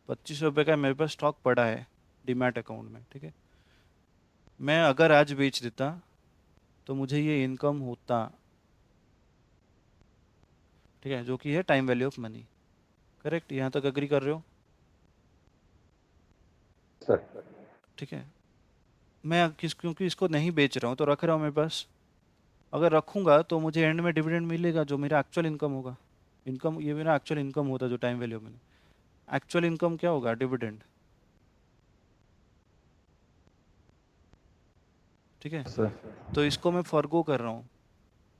25 रुपये का मेरे पास स्टॉक पड़ा है डीमैट अकाउंट में, ठीक है, मैं अगर आज बेच देता तो मुझे ये इनकम होता, ठीक है, जो कि है time value of money. Correct, यहाँ तक अग्री कर रहे हो?
सर
ठीक है। क्योंकि इसको नहीं बेच रहा हूँ तो रख रहा हूँ मेरे पास, अगर रखूंगा तो मुझे एंड में डिविडेंड मिलेगा जो मेरा एक्चुअल इनकम होगा। इनकम, ये मेरा एक्चुअल इनकम होता जो time value of money. Actual income क्या होगा? डिविडेंड। ठीक है।
सर
तो इसको मैं फॉरगो कर रहा हूँ,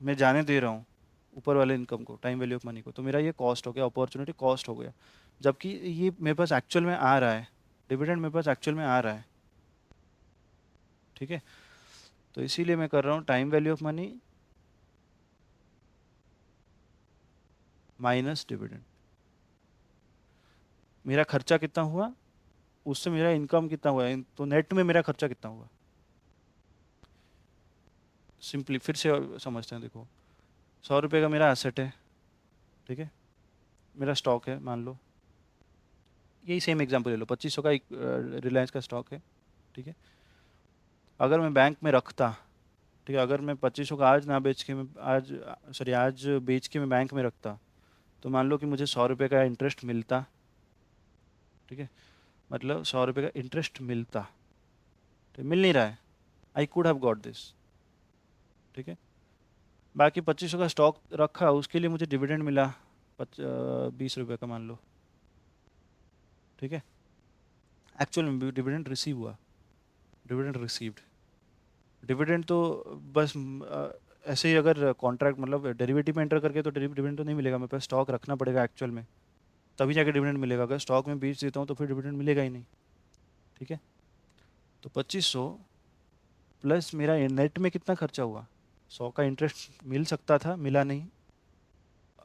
मैं जाने दे रहा हूँ ऊपर वाले इनकम को, टाइम वैल्यू ऑफ मनी को, तो मेरा ये कॉस्ट हो गया, अपॉर्चुनिटी कॉस्ट हो गया। जबकि ये मेरे पास एक्चुअल में आ रहा है, डिविडेंड मेरे पास एक्चुअल में आ रहा है। ठीक है। तो इसीलिए मैं कर रहा हूँ time value of money minus dividend. मेरा खर्चा कितना हुआ, उससे मेरा इनकम कितना हुआ, तो नेट में मेरा खर्चा कितना हुआ। सिंपली फिर से समझते हैं, देखो, 100 रुपये का मेरा एसेट है, ठीक है, मेरा स्टॉक है मान लो, यही सेम एग्जांपल ले लो, 2500 का एक रिलायंस का स्टॉक है, ठीक है। अगर मैं बैंक में रखता, ठीक है, अगर मैं 2500 का आज ना बेच के मैं आज, सॉरी, आज बेच के मैं बैंक में रखता, तो मान लो कि मुझे 100 रुपये का इंटरेस्ट मिलता, ठीक है, मतलब 100 रुपये का इंटरेस्ट मिलता, ठीक, मिल नहीं रहा है, I could have got this, ठीक है। बाकी 2500 का स्टॉक रखा, उसके लिए मुझे डिविडेंड मिला 20 रुपये का मान लो, ठीक है, एक्चुअल में डिविडेंड रिसीव हुआ, डिविडेंड रिसीव्ड। डिविडेंड तो बस ऐसे ही अगर कॉन्ट्रैक्ट मतलब डेरिवेटिव में एंटर करके तो डिविडेंड तो नहीं मिलेगा, मेरे पास स्टॉक रखना पड़ेगा एक्चुअल में, तभी जाके डिविडेंड मिलेगा। अगर स्टॉक में बेच देता हूँ तो फिर डिविडेंड मिलेगा ही नहीं, ठीक है। तो 2500 प्लस मेरा नेट में कितना खर्चा हुआ, 100 का इंटरेस्ट मिल सकता था, मिला नहीं,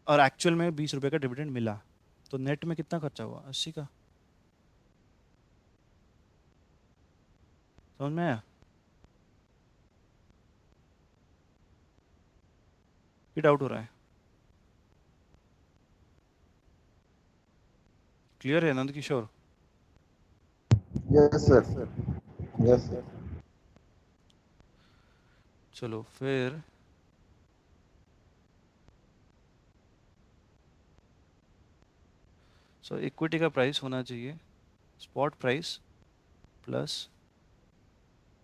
और एक्चुअल में 20 रुपये का डिविडेंड मिला, तो नेट में कितना खर्चा हुआ, 80 का। समझ में आया कि डाउट हो रहा है? क्लियर है Nand Kishore?
Yes sir, yes sir.
चलो फिर, सो इक्विटी का प्राइस होना चाहिए spot price plus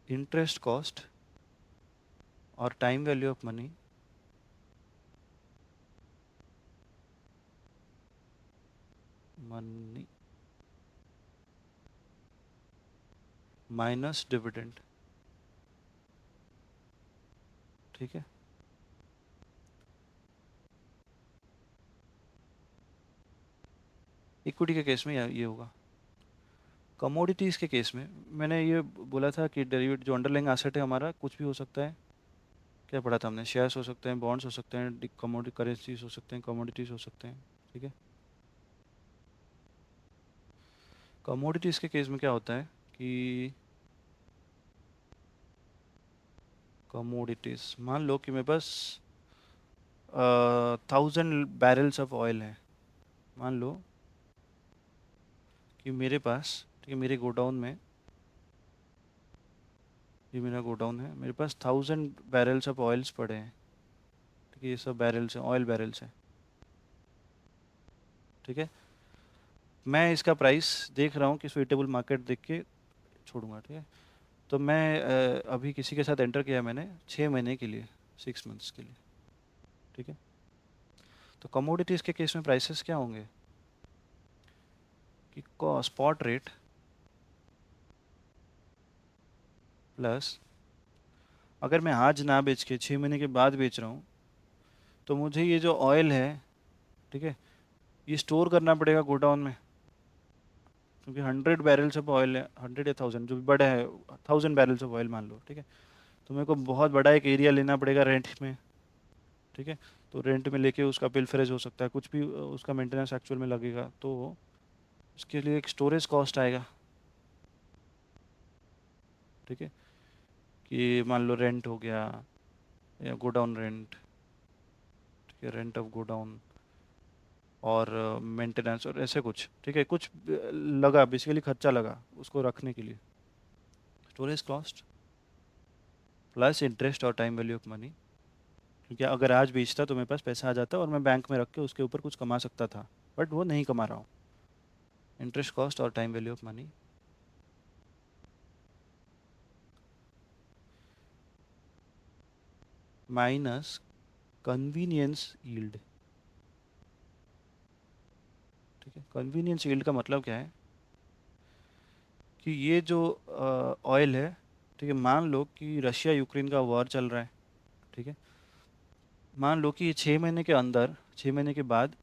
interest cost और time value of money money minus dividend, ठीक है। इक्विटी के केस में ये होगा। कमोडिटीज़ के केस में मैंने ये बोला था कि डेरिवेटिव जो अंडरलाइंग एसेट है हमारा कुछ भी हो सकता है। क्या पढ़ा था हमने? शेयर्स हो सकते हैं, बॉन्ड्स हो सकते हैं, कमोडिटी करेंसीज हो सकते हैं, कमोडिटीज़ हो सकते हैं, ठीक है। कमोडिटीज़ के केस में क्या होता है कि कमोडिटीज़, मान लो कि मेरे पास 1000 बैरल्स ऑफ ऑयल है, मान लो कि मेरे पास, ठीक है, मेरे गोडाउन में, ये मेरा गोडाउन है, मेरे पास 1000 बैरल्स ऑफ ऑयल्स पड़े हैं, ठीक है, ये सब बैरल्स हैं, ऑयल बैरल्स हैं, ठीक है। मैं इसका प्राइस देख रहा हूँ कि सुइटेबल मार्केट देख के छोड़ूंगा, ठीक है। तो मैं अभी किसी के साथ एंटर किया मैंने 6 महीने के लिए, 6 मंथ्स के लिए, ठीक है। तो कमोडिटीज़ के केस में प्राइसेस क्या होंगे कि स्पॉट रेट प्लस अगर मैं आज ना बेच के 6 महीने के बाद बेच रहा हूँ, तो मुझे ये जो ऑयल है, ठीक है, ये स्टोर करना पड़ेगा गोडाउन में, क्योंकि 100 बैरल्स ऑफ ऑयल है, 100 या 1000 जो भी बड़ा है, 1000 बैरल्स ऑफ ऑयल मान लो, ठीक है। तो मेरे को बहुत बड़ा एक एरिया लेना पड़ेगा रेंट में, ठीक है। तो रेंट में लेके उसका पिलफरेज हो सकता है, कुछ भी उसका मेंटेनेंस एक्चुअल में लगेगा, तो उसके लिए एक स्टोरेज कॉस्ट आएगा, ठीक है। कि मान लो रेंट हो गया, या गोडाउन रेंट, ठीक है, रेंट ऑफ गोडाउन और मेंटेनेंस और ऐसे कुछ, ठीक है, कुछ लगा, बेसिकली खर्चा लगा उसको रखने के लिए, स्टोरेज कॉस्ट प्लस इंटरेस्ट और टाइम वैल्यू ऑफ मनी। क्योंकि अगर आज बेचता तो मेरे पास पैसा आ जाता और मैं बैंक में रख के उसके ऊपर कुछ कमा सकता था, बट वो नहीं कमा रहा हूँ। इंटरेस्ट कॉस्ट और time value of money minus convenience yield, ठीक है। कन्वीनियंस यील्ड का मतलब क्या है कि ये जो ऑयल है, ठीक है, मान लो कि रशिया यूक्रेन का वॉर चल रहा है, ठीक है। मान लो कि ये 6 महीने के अंदर, 6 महीने के बाद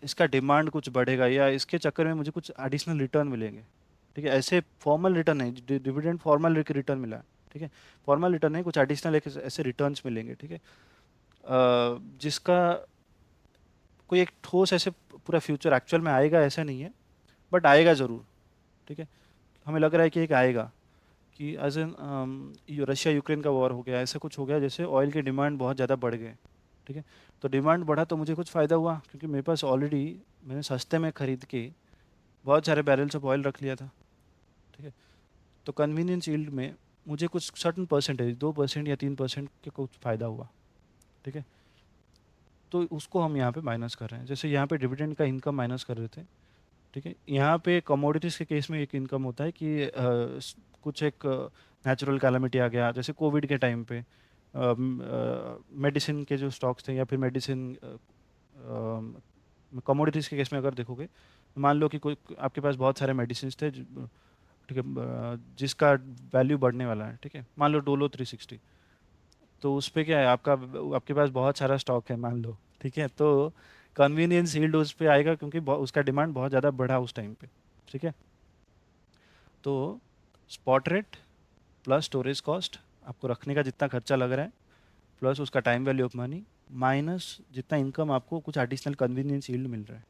इसका डिमांड कुछ बढ़ेगा, या इसके चक्कर में मुझे कुछ एडिशनल रिटर्न मिलेंगे, ठीक है। ऐसे फॉर्मल रिटर्न नहीं, डिविडेंड फॉर्मल रिटर्न मिला है, ठीक है। फॉर्मल रिटर्न नहीं, कुछ एडिशनल ऐसे रिटर्न्स मिलेंगे, ठीक है। जिसका कोई एक ठोस ऐसे पूरा फ्यूचर एक्चुअल में आएगा ऐसा नहीं है, बट आएगा ज़रूर, ठीक है। हमें लग रहा है कि एक आएगा, कि एज एन रशिया यूक्रेन का वॉर हो गया, ऐसा कुछ हो गया जैसे ऑयल की डिमांड बहुत ज़्यादा बढ़ गए, ठीक है। तो डिमांड बढ़ा तो मुझे कुछ फ़ायदा हुआ, क्योंकि मेरे पास ऑलरेडी मैंने सस्ते में ख़रीद के बहुत सारे बैरल्स ऑफ ऑयल रख लिया था, ठीक है। तो कन्वीनियंस यील्ड में मुझे कुछ सर्टन परसेंटेज, 2% या 3% के कुछ फ़ायदा हुआ, ठीक है। तो उसको हम यहाँ पे माइनस कर रहे हैं, जैसे यहाँ पे डिविडेंड का इनकम माइनस कर रहे थे, ठीक है। यहाँ पे कमोडिटीज़ के केस में एक इनकम होता है कि कुछ एक नेचुरल कैलामिटी आ गया, जैसे कोविड के टाइम पे मेडिसिन के जो स्टॉक्स थे, या फिर मेडिसिन कमोडिटीज़ के केस में अगर देखोगे, मान लो कि कोई आपके पास बहुत सारे मेडिसिन थे, ठीक है, जिसका वैल्यू बढ़ने वाला है, ठीक है, मान लो डोलो 360। तो उस पे क्या है, आपका आपके पास बहुत सारा स्टॉक है मान लो, ठीक है। तो कन्वीनियंस यील्ड उस पे आएगा, क्योंकि उसका डिमांड बहुत ज़्यादा बढ़ा उस टाइम पे, ठीक है। तो spot rate plus storage cost, आपको रखने का जितना खर्चा लग रहा है, प्लस उसका time value of money, minus जितना इनकम आपको कुछ एडिशनल कन्वीनियंस यील्ड मिल रहा है,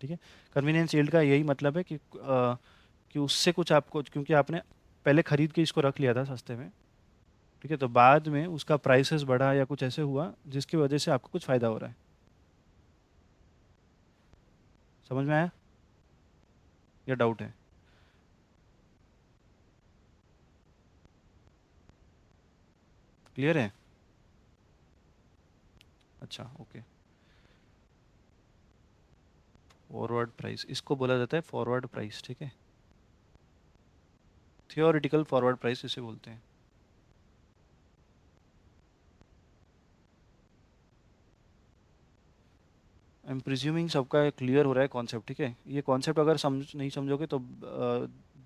ठीक है। कन्वीनियंस यील्ड का यही मतलब है कि उससे कुछ आपको, क्योंकि आपने पहले खरीद के इसको रख लिया था सस्ते में, ठीक है, तो बाद में उसका प्राइसेस बढ़ा या कुछ ऐसे हुआ जिसकी वजह से आपको कुछ फ़ायदा हो रहा है। समझ में आया या डाउट है? क्लियर है? अच्छा, ओके। फॉरवर्ड प्राइस, इसको बोला जाता है फॉरवर्ड प्राइस, ठीक है। थियोरिटिकल फॉरवर्ड प्राइस इसे बोलते हैं। आई एम प्रिज्यूमिंग सबका क्लियर हो रहा है कॉन्सेप्ट, ठीक है। ये कॉन्सेप्ट अगर समझ नहीं समझोगे तो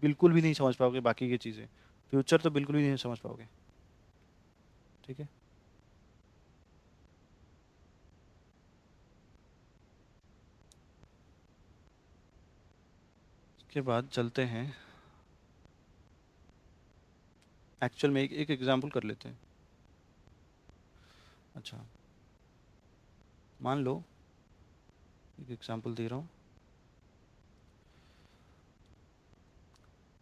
बिल्कुल भी नहीं समझ पाओगे बाकी की चीज़ें, फ्यूचर तो बिल्कुल भी नहीं समझ पाओगे, ठीक है। इसके बाद चलते हैं, एक्चुअल में एक एग्जांपल कर लेते हैं। अच्छा, मान लो, एक एग्जांपल दे रहा हूँ।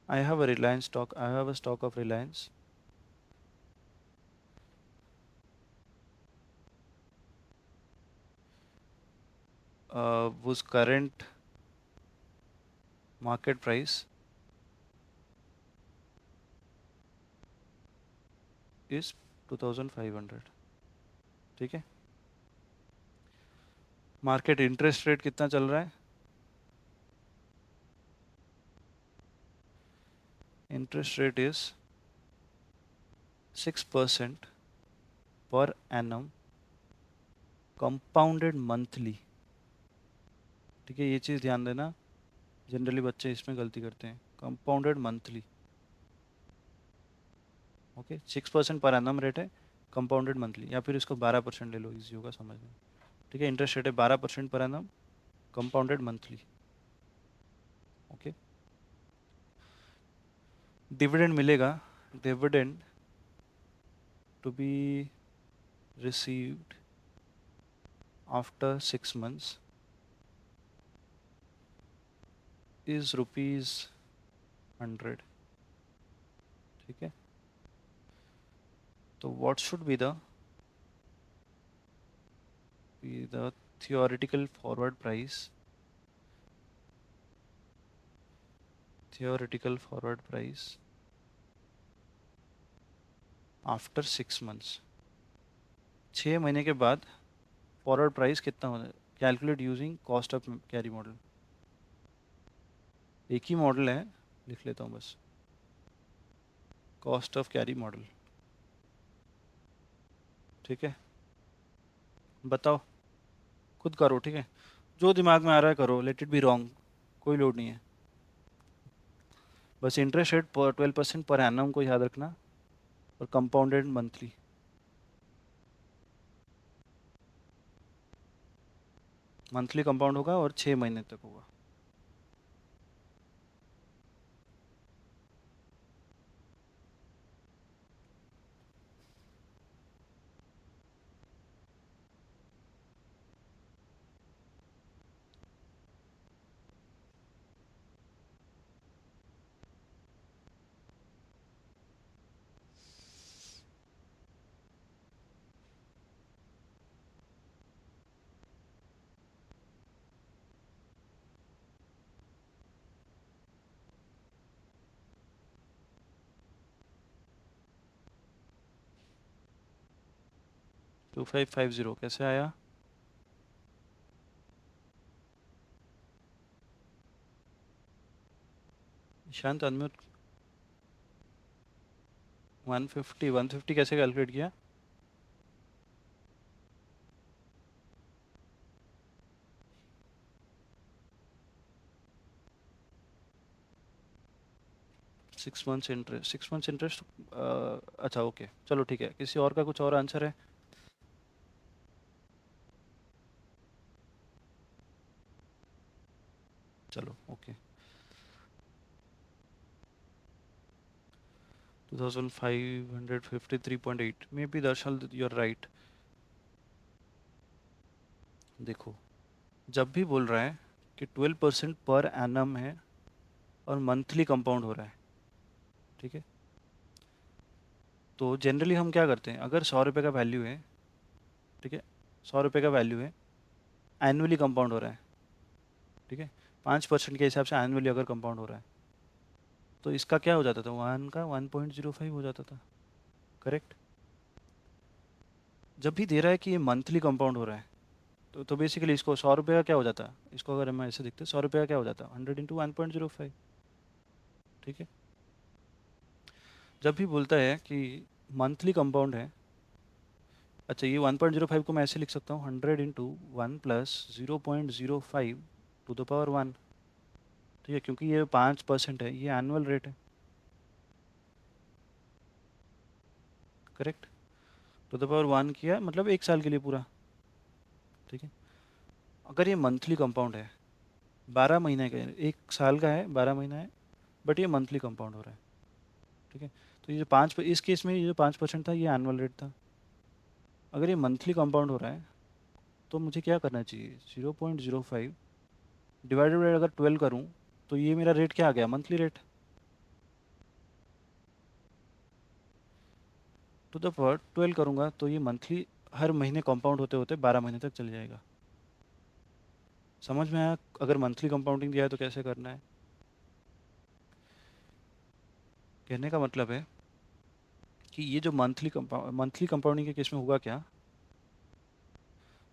I have a Reliance stock, I have a stock of Reliance whose current market price is 2500, ठीक है। मार्केट इंटरेस्ट रेट कितना चल रहा है? इंटरेस्ट रेट इज 6% पर एनम कंपाउंडेड मंथली, ठीक है। ये चीज़ ध्यान देना, जनरली बच्चे इसमें गलती करते हैं, compounded monthly. Okay 6% per annum rate है, कंपाउंडेड मंथली, या फिर इसको 12% ले लो, इजी होगा समझना। ठीक है, इंटरेस्ट रेट है 12% पर annum, compounded monthly. Okay, dividend मिलेगा, dividend to be received after 6 months is ₹100। ठीक है, तो what should be the theoretical forward price, after 6 months, 6 महीने के बाद फॉरवर्ड प्राइस कितना होना है, calculate using cost of carry model. एक ही मॉडल है, लिख लेता हूँ बस, कॉस्ट ऑफ कैरी मॉडल। ठीक है, बताओ, खुद करो। ठीक है, जो दिमाग में आ रहा है करो, लेट इट बी रॉन्ग, कोई लोड नहीं है। बस इंटरेस्ट रेट पर 12% पर एनम को याद रखना, और कंपाउंडेड मंथली। मंथली कंपाउंड होगा और 6 महीने तक होगा। टू 2550 कैसे आया? शांत अनम्यूट। 150 कैसे कैलकुलेट किया? Six months interest. अच्छा ओके, चलो ठीक है, किसी और का कुछ और आंसर है? चलो okay, 2553.8 maybe. Darshan you are right. देखो, जब भी बोल रहा है कि 12% पर एनम है और मंथली कंपाउंड हो रहा है, ठीक है, तो जनरली हम क्या करते हैं, अगर 100 रुपये का वैल्यू है, ठीक है, 100 रुपये का वैल्यू है, एनुअली कंपाउंड हो रहा है, ठीक है, 5% के हिसाब से एनुअली अगर कंपाउंड हो रहा है, तो इसका क्या हो जाता था, 1.05 हो जाता था। करेक्ट। जब भी दे रहा है कि ये मंथली कंपाउंड हो रहा है, तो बेसिकली इसको 100 रुपये का क्या हो जाता, इसको अगर हम ऐसे देखते हैं, 100 रुपये का क्या हो जाता, 100 × 1.05। ठीक है, जब भी बोलता है कि मंथली कंपाउंड है, अच्छा ये 1.05 को मैं ऐसे लिख सकता हूँ, 100 × 1 + 0.05 टू द पावर 1। ठीक है, क्योंकि ये 5% है, ये एनुअल रेट है। करेक्ट, टू द पावर 1 किया मतलब 1 साल के लिए पूरा। ठीक है, अगर ये मंथली कंपाउंड है, 12 महीने का है, 1 साल का है, 12 महीना है, बट ये मंथली कंपाउंड हो रहा है। ठीक है, तो ये जो इस केस में ये जो 5% था, ये एनुअल रेट था। अगर ये मंथली कंपाउंड हो रहा है, तो मुझे क्या करना चाहिए, 0.05 डिवाइडेड बाई अगर 12 करूँ, तो ये मेरा रेट क्या आ गया, monthly rate, to the power 12 करूँगा तो ये मंथली हर महीने कंपाउंड होते होते 12 महीने तक चल जाएगा। समझ में आया? अगर मंथली कंपाउंडिंग दिया है तो कैसे करना है। कहने का मतलब है कि ये जो मंथली कंपाउंडिंग के केस में होगा क्या,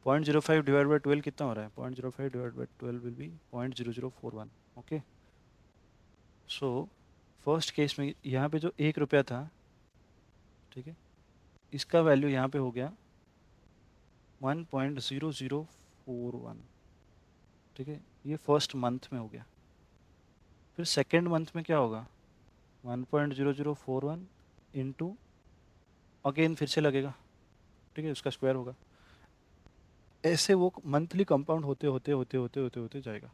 0.05 डिवाइड बाई 12 कितना हो रहा है, 0.05 divide by 12 will be 0.0041। Okay, so first case में यहाँ पे जो 1 रुपया था, ठीक है, इसका वैल्यू यहाँ पे हो गया 1.0041। ठीक है, ये फर्स्ट मंथ में हो गया। फिर सेकेंड मंथ में क्या होगा, 1.0041 इंटू अगेन फिर से लगेगा, ठीक है, उसका स्क्वायर होगा। ऐसे वो मंथली कंपाउंड होते होते होते होते होते होते जाएगा।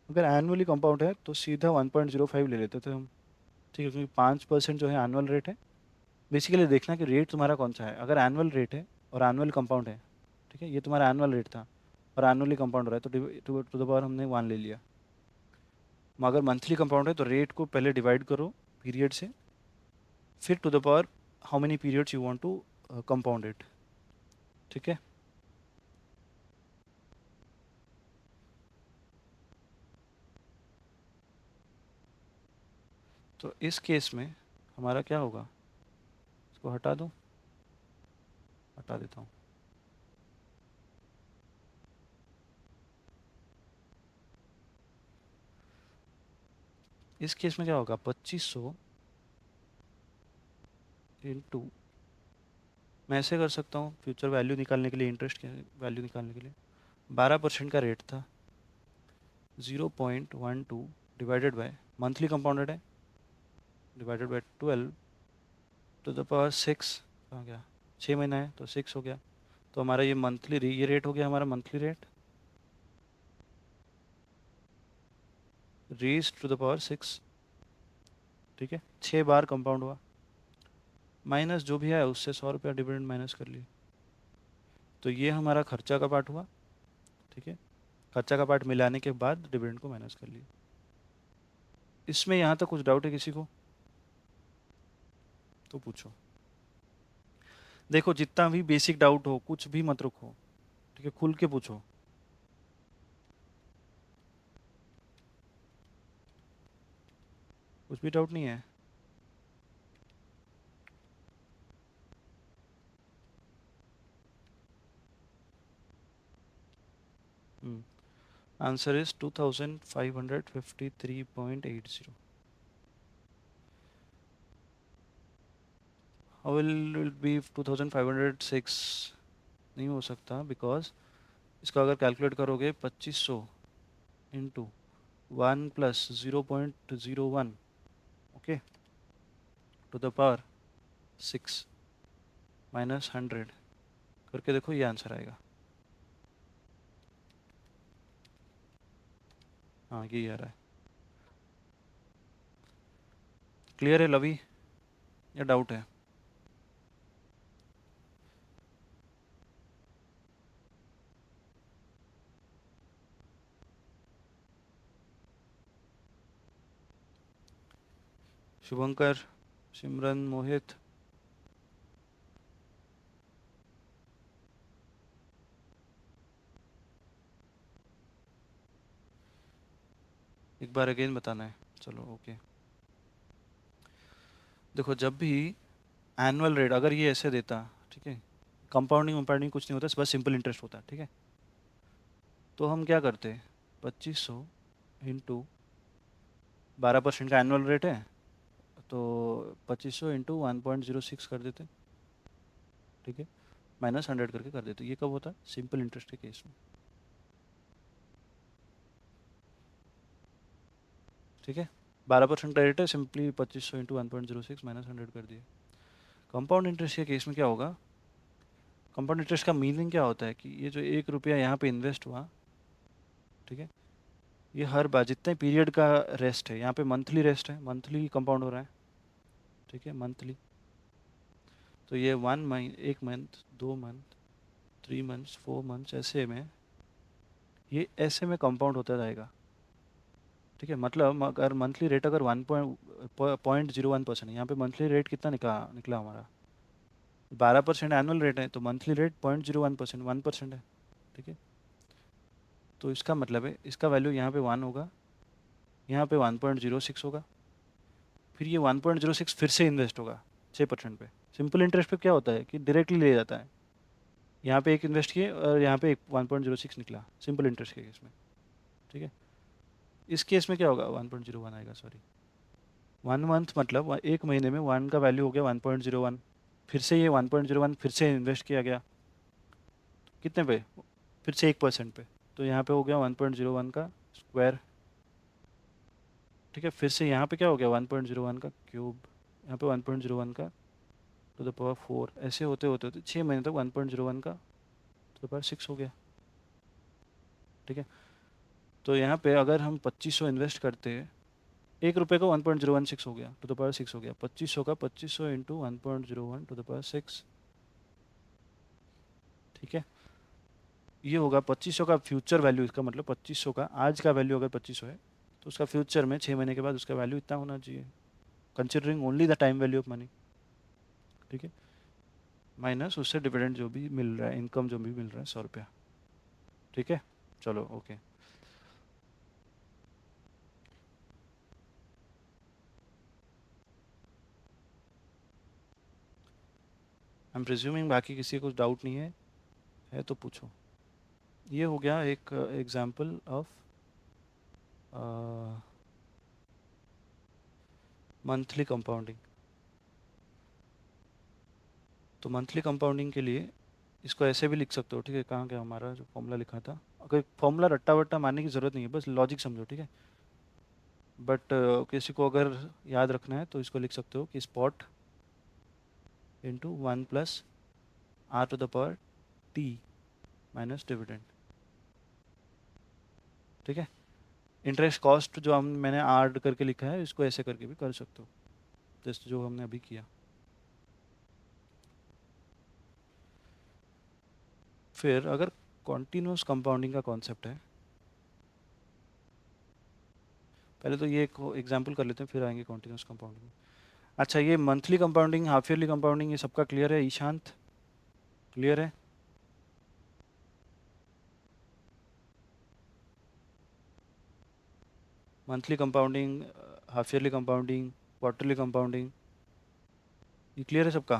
अगर एनुअली कंपाउंड है तो सीधा 1.05 ले लेते थे हम, ठीक है, क्योंकि 5% जो है एनुअल रेट है। बेसिकली देखना कि रेट तुम्हारा कौन सा है। अगर एनुअल रेट है और एनुअल कंपाउंड है, ठीक है, ये तुम्हारा एनुअल रेट था और एनुअली कंपाउंड हो रहा है, तो टू द पावर हमने 1 ले लिया। अगर मंथली कंपाउंड है तो रेट को पहले डिवाइड करो पीरियड से, फिर to the power how many periods you want to compound it, ठीक है। तो इस केस में हमारा क्या होगा, इसको हटा दूं, हटा देता हूँ। इस केस में क्या होगा, 2500 इंटू, मैं ऐसे कर सकता हूँ फ्यूचर वैल्यू निकालने के लिए, इंटरेस्ट की वैल्यू निकालने के लिए 12% का रेट था, 0.12 डिवाइडेड बाय मंथली कंपाउंडेड है, divided by 12 to the power 6, कहाँ गया, 6 महीना है तो 6 हो गया। तो हमारा ये मंथली ये रेट हो गया हमारा monthly rate, raise to the power 6, ठीक है, 6 बार कंपाउंड हुआ, माइनस जो भी है उससे 100 रुपया डिविडेंड माइनस कर लिए। तो ये हमारा खर्चा का पार्ट हुआ, ठीक है, खर्चा का पार्ट मिलाने के बाद डिविडेंड को माइनस कर लिए। इसमें यहाँ तक कुछ डाउट है किसी को तो पूछो। देखो जितना भी बेसिक डाउट हो कुछ भी मत रखो, ठीक है, खुल के पूछो। कुछ भी डाउट नहीं है? Answer is 2553.80। How will be 2506? नहीं हो सकता, बिकॉज इसका अगर कैलकुलेट करोगे 2500 into 1 + 0.01, okay, to the power 6 minus 100 करके देखो, ये आंसर आएगा। हाँ यही आ रहा है। क्लियर है लवी या डाउट है? शुभंकर, सिमरन, मोहित, एक बार अगेन बताना है, चलो ओके। देखो जब भी एनुअल रेट अगर ये ऐसे देता, ठीक है, कंपाउंडिंग वंपाउंडिंग कुछ नहीं होता, बस सिंपल इंटरेस्ट होता, ठीक है, तो हम क्या करते, 2500 इंटू 12% का एनुअल रेट है, तो 2500 इंटू 1.06 कर देते, ठीक है, माइनस 100 करके कर देते। ये कब होता है, सिंपल इंटरेस्ट के केस में, ठीक है। 12% का रेट है, सिंपली 2500 इंटू 1.06 माइनस 100 कर दिए। कंपाउंड इंटरेस्ट के केस में क्या होगा, कंपाउंड इंटरेस्ट का मीनिंग क्या होता है कि ये जो 1 रुपया यहाँ पे इन्वेस्ट हुआ, ठीक है, ये हर बार जितने पीरियड का रेस्ट है, यहाँ पे मंथली रेस्ट है, मंथली कंपाउंड हो रहा है, ठीक है, मंथली। तो ये 1 महीने, 1 मंथ, 2 मंथ, 3 मंथ्स, 4 मंथ्स, ऐसे में ये ऐसे में कंपाउंड होता जाएगा, ठीक है। मतलब अगर मंथली रेट अगर 1.01% है, यहाँ पे मंथली रेट कितना निकला निकला हमारा, 12% एनुअल रेट है, तो मंथली रेट 0.01%, 1% है, ठीक है। तो इसका मतलब है इसका वैल्यू यहाँ पे 1 होगा, यहाँ पे 1.06 होगा, फिर ये 1.06 फिर से इन्वेस्ट होगा 6% पे। सिंपल इंटरेस्ट पे क्या होता है कि डायरेक्टली ले जाता है, यहाँ पे एक इन्वेस्ट किए और यहाँ पे एक 1.06 निकला सिंपल इंटरेस्ट के केस में, ठीक है। इस केस में क्या होगा, 1.01 आएगा, सॉरी, 1 मंथ मतलब 1 महीने में 1 का वैल्यू हो गया 1.01, फिर से ये 1.01 फिर से इन्वेस्ट किया गया, कितने पे, फिर से 1% पे, तो यहाँ पे हो गया 1.01 का स्क्वायर, ठीक है। फिर से यहाँ पे क्या हो गया 1.01 का क्यूब, यहाँ पे 1.01 का टू द पावर 4, ऐसे होते होते होते 6 महीने तक 1.01 का टू द पावर 6 हो गया। ठीक है, तो यहाँ पे अगर हम 2500 इन्वेस्ट करते हैं, 1 रुपये का 1.016 हो गया, टू द पावर 6 हो गया। 2500 का 2500 इंटू 1.01 टू द पावर 6। ठीक है, ये होगा 2500 का फ्यूचर वैल्यू। इसका मतलब 2500 का आज का वैल्यू अगर 2500 है तो उसका फ्यूचर में 6 महीने के बाद उसका वैल्यू इतना होना चाहिए, considering only the time value of money. ठीक है, माइनस उससे डिविडेंड जो भी मिल रहा है, इनकम जो भी मिल रहा है 100 रुपया। ठीक है, चलो ओके। आई एम प्रिज्यूमिंग बाकी किसी को कुछ डाउट नहीं है तो पूछो। ये हो गया एक एग्जाम्पल ऑफ मंथली कंपाउंडिंग। तो मंथली कंपाउंडिंग के लिए इसको ऐसे भी लिख सकते हो। ठीक है, कहाँ गया हमारा जो फॉर्मूला लिखा था? अगर फॉर्मूला रट्टा वट्टा मारने की ज़रूरत नहीं है, बस लॉजिक समझो। ठीक है, बट किसी को अगर याद रखना है तो इसको लिख सकते हो कि spot into 1 plus R to the power T minus dividend. ठीक है, इंटरेस्ट कॉस्ट जो मैंने आर करके लिखा है, इसको ऐसे करके भी कर सकते हो, जैसे जो हमने अभी किया। फिर अगर कॉन्टीन्यूस कंपाउंडिंग का कॉन्सेप्ट है, पहले तो ये एक एग्जांपल कर लेते हैं, फिर आएंगे कॉन्टीन्यूस कंपाउंडिंग। अच्छा, ये monthly compounding, half yearly compounding, ये सबका क्लियर है? ईशांत क्लियर है? Monthly compounding, half yearly compounding, quarterly compounding, ये क्लियर है सबका?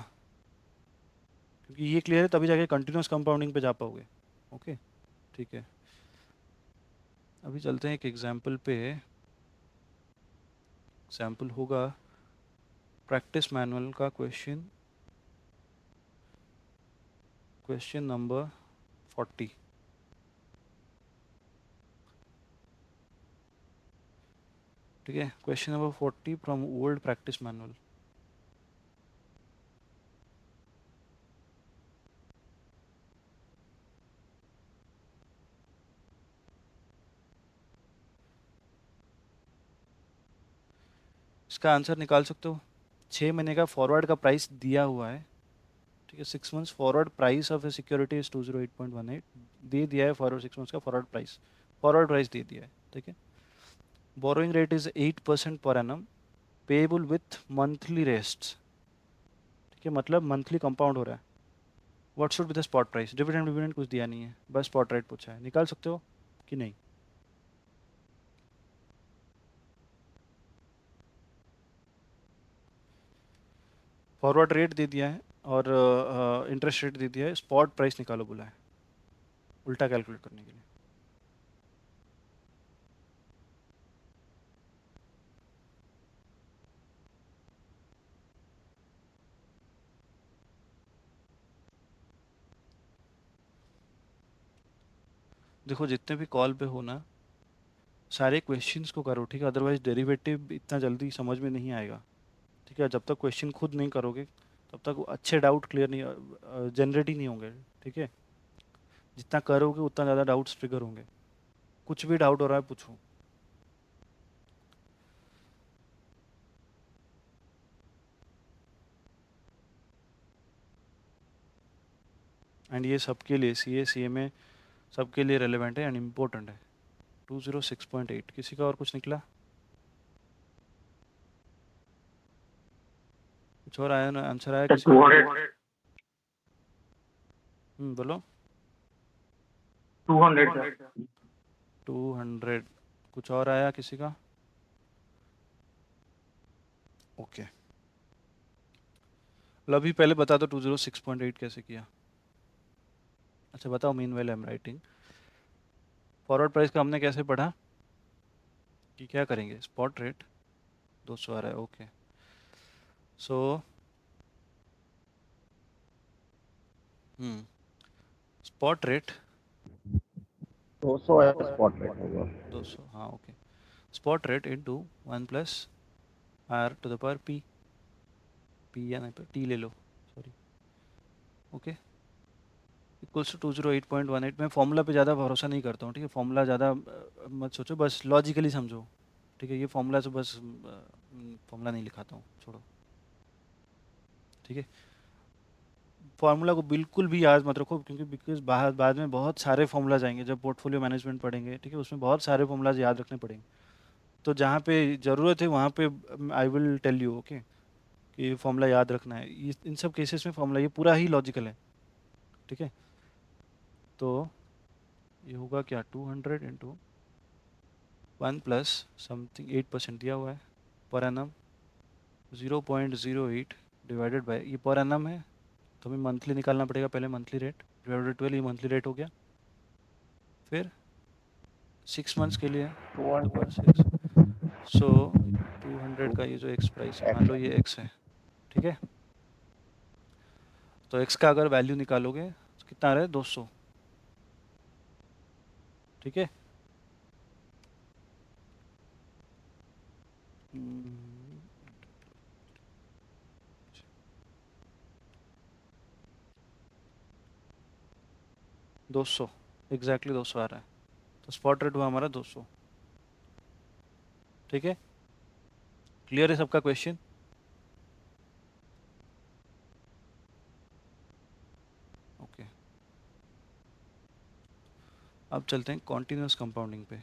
क्योंकि ये क्लियर है तभी जाके कंटिन्यूस कंपाउंडिंग पे जा पाओगे। ओके, ठीक है, अभी चलते हैं एक एग्जांपल पे। एग्जांपल होगा प्रैक्टिस मैनुअल का क्वेश्चन नंबर 40। ठीक है, question number 40 from old practice manual. इसका आंसर निकाल सकते हो। 6 महीने का फॉरवर्ड का प्राइस दिया हुआ है। ठीक है, 6 months forward price of a security is 208.18 दे दिया है। फॉरवर्ड 6 मंथ्स का फॉरवर्ड प्राइस दे दिया है। ठीक है, बोरोइंग रेट इज 8% पर annum, payable with monthly rests. ठीक है, मतलब मंथली कंपाउंड हो रहा है। What should be the spot price? Dividend कुछ दिया नहीं है, बस स्पॉट रेट पूछा है। निकाल सकते हो कि नहीं? फॉरवर्ड रेट दे दिया है और इंटरेस्ट रेट दे दिया है, स्पॉट प्राइस निकालो बोला है, उल्टा कैलकुलेट करने के लिए। देखो, जितने भी कॉल पे हो ना, सारे क्वेश्चंस को करो। ठीक है, अदरवाइज डेरिवेटिव इतना जल्दी समझ में नहीं आएगा। ठीक है, जब तक क्वेश्चन खुद नहीं करोगे तब तक अच्छे डाउट क्लियर नहीं जनरेट ही नहीं होंगे। ठीक है, जितना करोगे उतना ज़्यादा डाउट्स ट्रिगर होंगे। कुछ भी डाउट हो रहा है पूछो। एंड ये सबके लिए, सी ए में सबके लिए रेलिवेंट है एंड इम्पोर्टेंट है। 206.8, किसी का और कुछ निकला? कुछ और आया ना? आंसर आया किसी का?
200
बोलो।
200
200, कुछ और आया किसी का? ओके, अभी पहले बता दो 206.8 कैसे किया। अच्छा बताओ, mean well I am writing. Forward price का हमने कैसे पढ़ा कि क्या करेंगे? स्पॉट रेट 200 आ रहा है। ओके, सो स्पॉट रेट
200 है स्पॉट रेट होगा।
200, हाँ okay. Spot rate into 1 plus R to the power P, P या नहीं टी ले लो, ओके, इक्वल्स टू 208.18। मैं फॉर्मूला पे ज़्यादा भरोसा नहीं करता हूँ, ठीक है, फॉर्मूला ज़्यादा मत सोचो, बस लॉजिकली समझो, ठीक है, ये फॉर्मूला से बस फॉर्मूला नहीं लिखाता हूँ, छोड़ो, ठीक है। फार्मूला को बिल्कुल भी याद मत रखो, क्योंकि बिकॉज बाद में बहुत सारे फार्मूलाज आएंगे जब पोर्टफोलियो मैनेजमेंट पढ़ेंगे, ठीक है, उसमें बहुत सारे फार्मूलाज याद रखने पड़ेंगे। तो जहाँ पे ज़रूरत है वहाँ पे I will tell you, okay, कि फार्मूला याद रखना है। इन सब केसेस में फार्मूला ये पूरा ही लॉजिकल है, ठीक है। तो ये होगा क्या, 200 इंटू 1 प्लस समथिंग 8% दिया हुआ है पर एनम, 0.08 डिवाइडेड बाय, ये पर एनम है तो हमें मंथली निकालना पड़ेगा, पहले मंथली रेट डिवाइडेड 12, ये मंथली रेट हो गया। फिर 6 मंथ्स के लिए
टू
टू पावर 6, सो 200 का ये जो एक्स प्राइस है, मान लो ये एक्स है, ठीक है। तो एक्स का अगर वैल्यू निकालोगे तो कितना आ रहा है, 200, ठीक है। हम्म, 200, एग्जैक्टली 200 आ रहा है, तो स्पॉट रेट हुआ हमारा 200, ठीक है। क्लियर है सबका क्वेश्चन? ओके, अब चलते हैं कॉन्टिन्यूस कंपाउंडिंग पे।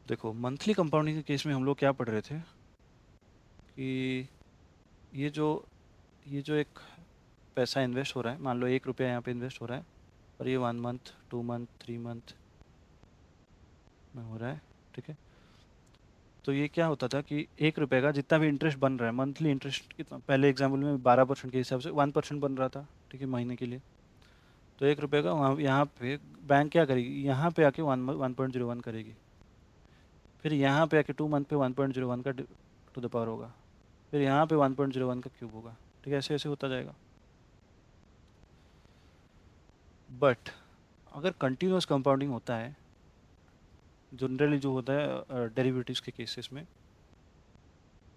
देखो, मंथली कंपाउंडिंग के केस में हम लोग क्या पढ़ रहे थे कि ये जो ये जो एक पैसा इन्वेस्ट हो रहा है, मान लो 1 रुपया यहाँ पे इन्वेस्ट हो रहा है, और ये 1 मंथ, 2 मंथ, 3 मंथ में हो रहा है, ठीक है। तो ये क्या होता था कि 1 रुपये का जितना भी इंटरेस्ट बन रहा है, मंथली इंटरेस्ट कितना, पहले एग्जाम्पल में 12% के हिसाब से 1% बन रहा था, ठीक है, महीने के लिए। तो 1 रुपये का वहाँ यहाँ पे बैंक क्या करेगी, यहाँ पे आके 1.01 करेगी, फिर यहाँ पे आके 2 मंथ पे 1.01 का टू द पावर होगा, फिर यहाँ पे 1.01 का क्यूब होगा, ठीक है, ऐसे ऐसे होता जाएगा। बट अगर कंटिन्यूस कंपाउंडिंग होता है, जनरली जो होता है डेरिवेटिव्स के केसेस में,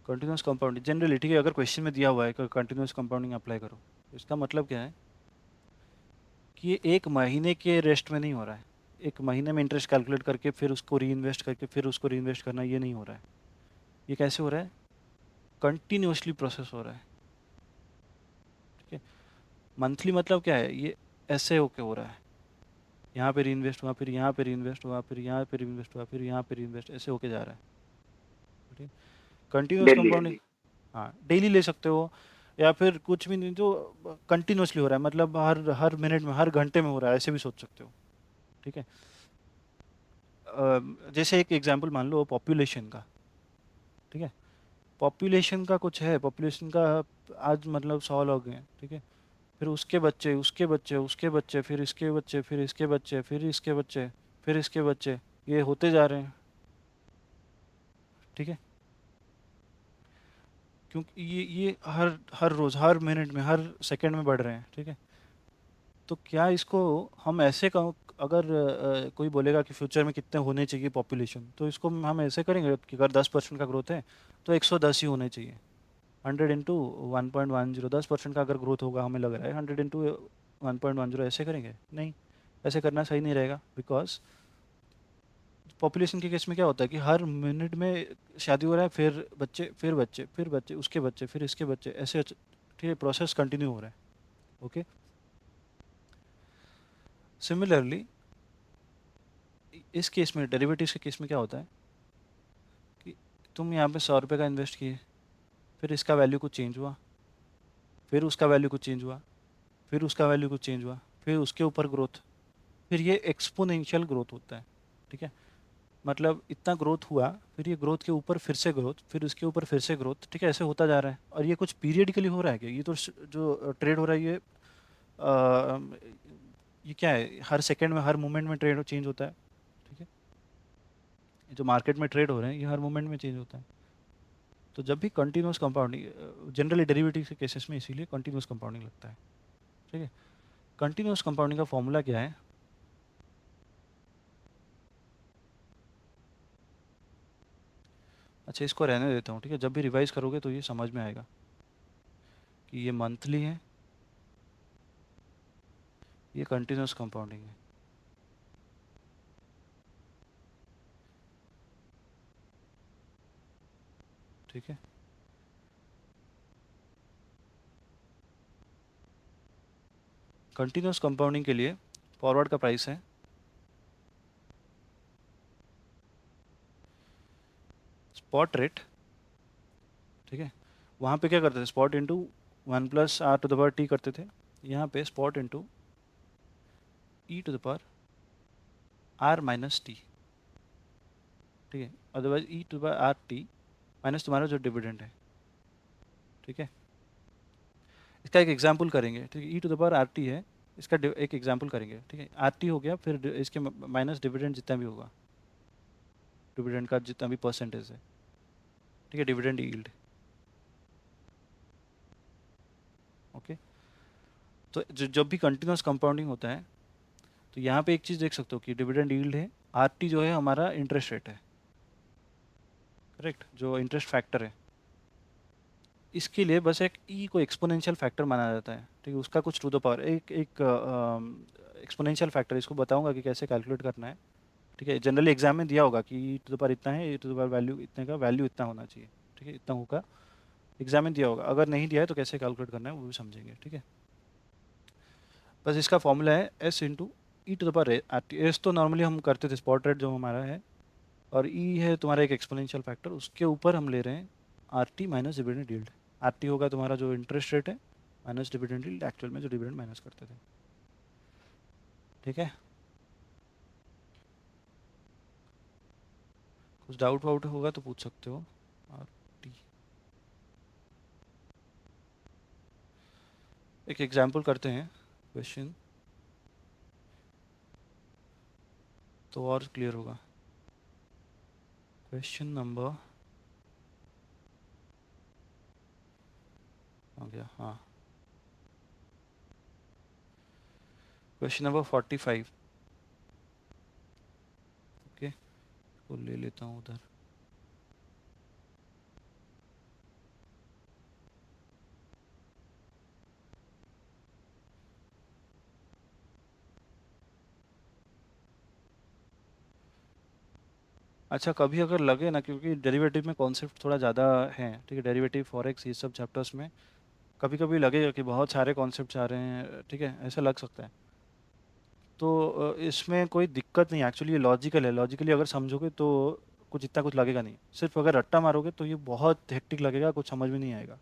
कंटिन्यूस कंपाउंडिंग जनरली, ठीक है, अगर क्वेश्चन में दिया हुआ है कि कंटिन्यूस कंपाउंडिंग अप्लाई करो, तो इसका मतलब क्या है कि ये 1 महीने के रेस्ट में नहीं हो रहा है, 1 महीने में इंटरेस्ट कैलकुलेट करके फिर उसको री इन्वेस्ट करके फिर उसको री इन्वेस्ट करना, ये नहीं हो रहा है। ये कैसे हो रहा है, कंटिन्यूसली प्रोसेस हो रहा है, ठीक है। मंथली मतलब क्या है, ये ऐसे होके हो रहा है, यहाँ पे री इन्वेस्ट हुआ, फिर यहाँ पे री इन्वेस्ट हुआ, फिर यहाँ पे री इन्वेस्ट हुआ, फिर यहाँ पे री इन्वेस्ट, ऐसे होके जा रहा है, ठीक है। Continuous
daily.
कंपाउंडिंग, हाँ, डेली ले सकते हो, या फिर कुछ भी नहीं, जो कंटिन्यूसली हो रहा है, मतलब हर हर मिनट में, हर घंटे में हो रहा है, ऐसे भी सोच सकते हो, ठीक है। जैसे एक एग्जांपल मान लो पॉपुलेशन का, ठीक है, पॉपुलेशन का कुछ है, पॉपुलेशन का आज मतलब 100 लोग हैं, ठीक है, फिर उसके बच्चे, उसके बच्चे, उसके बच्चे, फिर इसके बच्चे, फिर इसके बच्चे, फिर इसके बच्चे, फिर इसके बच्चे, ये होते जा रहे हैं, ठीक है। क्योंकि ये हर हर रोज़, हर मिनट में, हर सेकंड में बढ़ रहे हैं, ठीक है। तो क्या इसको हम ऐसे कहो, अगर कोई बोलेगा कि फ्यूचर में कितने होने चाहिए पॉपुलेशन, तो इसको हम ऐसे करेंगे कि अगर 10% का ग्रोथ है तो 110 ही होने चाहिए, 100 इंटू 1.10, 10% का अगर ग्रोथ होगा, हमें लग रहा है 100 इंटू 1.10, ऐसे करेंगे नहीं, ऐसे करना सही नहीं रहेगा, बिकॉज पॉपुलेशन के केस में क्या होता है कि हर मिनट में शादी हो रहा है, फिर बच्चे, फिर बच्चे, फिर बच्चे, उसके बच्चे, फिर इसके बच्चे, ऐसे, ठीक है, प्रोसेस कंटिन्यू हो रहा है, ओके। सिमिलरली इस केस में, डेरिवेटिव्स के केस में क्या होता है कि तुम यहाँ पे 100 रुपये का इन्वेस्ट किए, फिर इसका वैल्यू कुछ चेंज हुआ, फिर उसका वैल्यू कुछ चेंज हुआ, फिर उसका वैल्यू कुछ चेंज हुआ, फिर उसके ऊपर ग्रोथ, फिर ये एक्सपोनेंशियल ग्रोथ होता है, ठीक है। मतलब इतना ग्रोथ हुआ, फिर ये ग्रोथ के ऊपर फिर से ग्रोथ, फिर उसके ऊपर फिर से ग्रोथ, ठीक है, ऐसे होता जा रहा है। और ये कुछ पीरियडिकली हो रहा है, क्या ये तो जो ट्रेड हो रहा है, ये क्या है, हर सेकंड में, हर मोमेंट में ट्रेड चेंज होता है, ठीक है। ये जो मार्केट में ट्रेड हो रहे हैं, ये हर मोमेंट में चेंज होता है। तो जब भी कंटिन्यूस कंपाउंडिंग, जनरली डेरिवेटिव के केसेस में इसीलिए कंटिन्यूस कंपाउंडिंग लगता है, ठीक है। कंटिन्यूस कंपाउंडिंग का फॉर्मूला क्या है, अच्छा, इसको रहने देता हूँ, ठीक है। जब भी रिवाइज करोगे तो ये समझ में आएगा कि ये मंथली है, ये कंटिन्यूस कंपाउंडिंग है। ठीक है। कंटिन्यूस कंपाउंडिंग के लिए फॉरवर्ड का प्राइस है स्पॉट रेट, ठीक है। वहाँ पे क्या करते थे, स्पॉट इंटू 1+r⁻t करते थे। यहाँ पे स्पॉट इंटू e⁻r⁻t, ठीक है। अदरवाइज e⁻r⁻t माइनस तुम्हारा जो डिविडेंड है, ठीक है। इसका एक एग्जाम्पल करेंगे, ठीक है। e⁻r⁻t है, इसका एक एग्जाम्पल करेंगे, ठीक है। r t हो गया, फिर इसके माइनस डिविडेंड जितना भी होगा, डिविडेंड का जितना भी परसेंटेज है, ठीक है, डिविडेंड यील्ड। ओके। तो जब भी कंटिन्यूस कंपाउंडिंग होता है तो यहाँ पे एक चीज़ देख सकते हो कि डिविडेंड यील्ड है, आर टी जो है हमारा इंटरेस्ट रेट है, करेक्ट, जो इंटरेस्ट फैक्टर है। इसके लिए बस एक ई को एक्सपोनेंशियल फैक्टर माना जाता है, ठीक है। उसका कुछ टू द पावर एक एक एक्सपोनेंशियल फैक्टर, इसको बताऊंगा कि कैसे कैलकुलेट करना है, ठीक है। जनरली एग्जाम में दिया होगा कि ई टू द पावर इतना है, ई टू द पावर वैल्यू इतने का वैल्यू इतना होना चाहिए, ठीक है, इतना होगा। एग्जाम में दिया होगा, अगर नहीं दिया है तो कैसे कैलकुलेट करना है वो भी समझेंगे, ठीक है। बस इसका फॉर्मूला है S into E to the power R T. S तो नॉर्मली हम करते थे स्पॉट रेट जो हमारा है, और ई है तुम्हारा एक एक्सपोनेंशियल फैक्टर, उसके ऊपर हम ले रहे हैं R T minus dividend yield. R T होगा तुम्हारा जो इंटरेस्ट रेट है माइनस डिविडेंड यील्ड, एक्चुअल में जो डिविडेंड माइनस करते थे, ठीक है। कुछ डाउट वाउट होगा तो पूछ सकते हो। आर टी एक एग्जाम्पल करते हैं क्वेश्चन, तो और क्लियर होगा। क्वेश्चन नंबर आ गया, हाँ। Question number 45, okay. को ले लेता हूँ उधर। अच्छा, कभी अगर लगे ना, क्योंकि डेरिवेटिव में कॉन्सेप्ट थोड़ा ज़्यादा है, ठीक है, डेरिवेटिव फॉरेक्स ये सब चैप्टर्स में कभी कभी लगेगा कि बहुत सारे कॉन्सेप्ट आ रहे हैं, ठीक है, ऐसा लग सकता है। तो इसमें कोई दिक्कत नहीं, एक्चुअली ये लॉजिकल है। लॉजिकली अगर समझोगे तो कुछ इतना कुछ लगेगा नहीं। सिर्फ अगर रट्टा मारोगे तो ये बहुत हेक्टिक लगेगा, कुछ समझ में नहीं आएगा,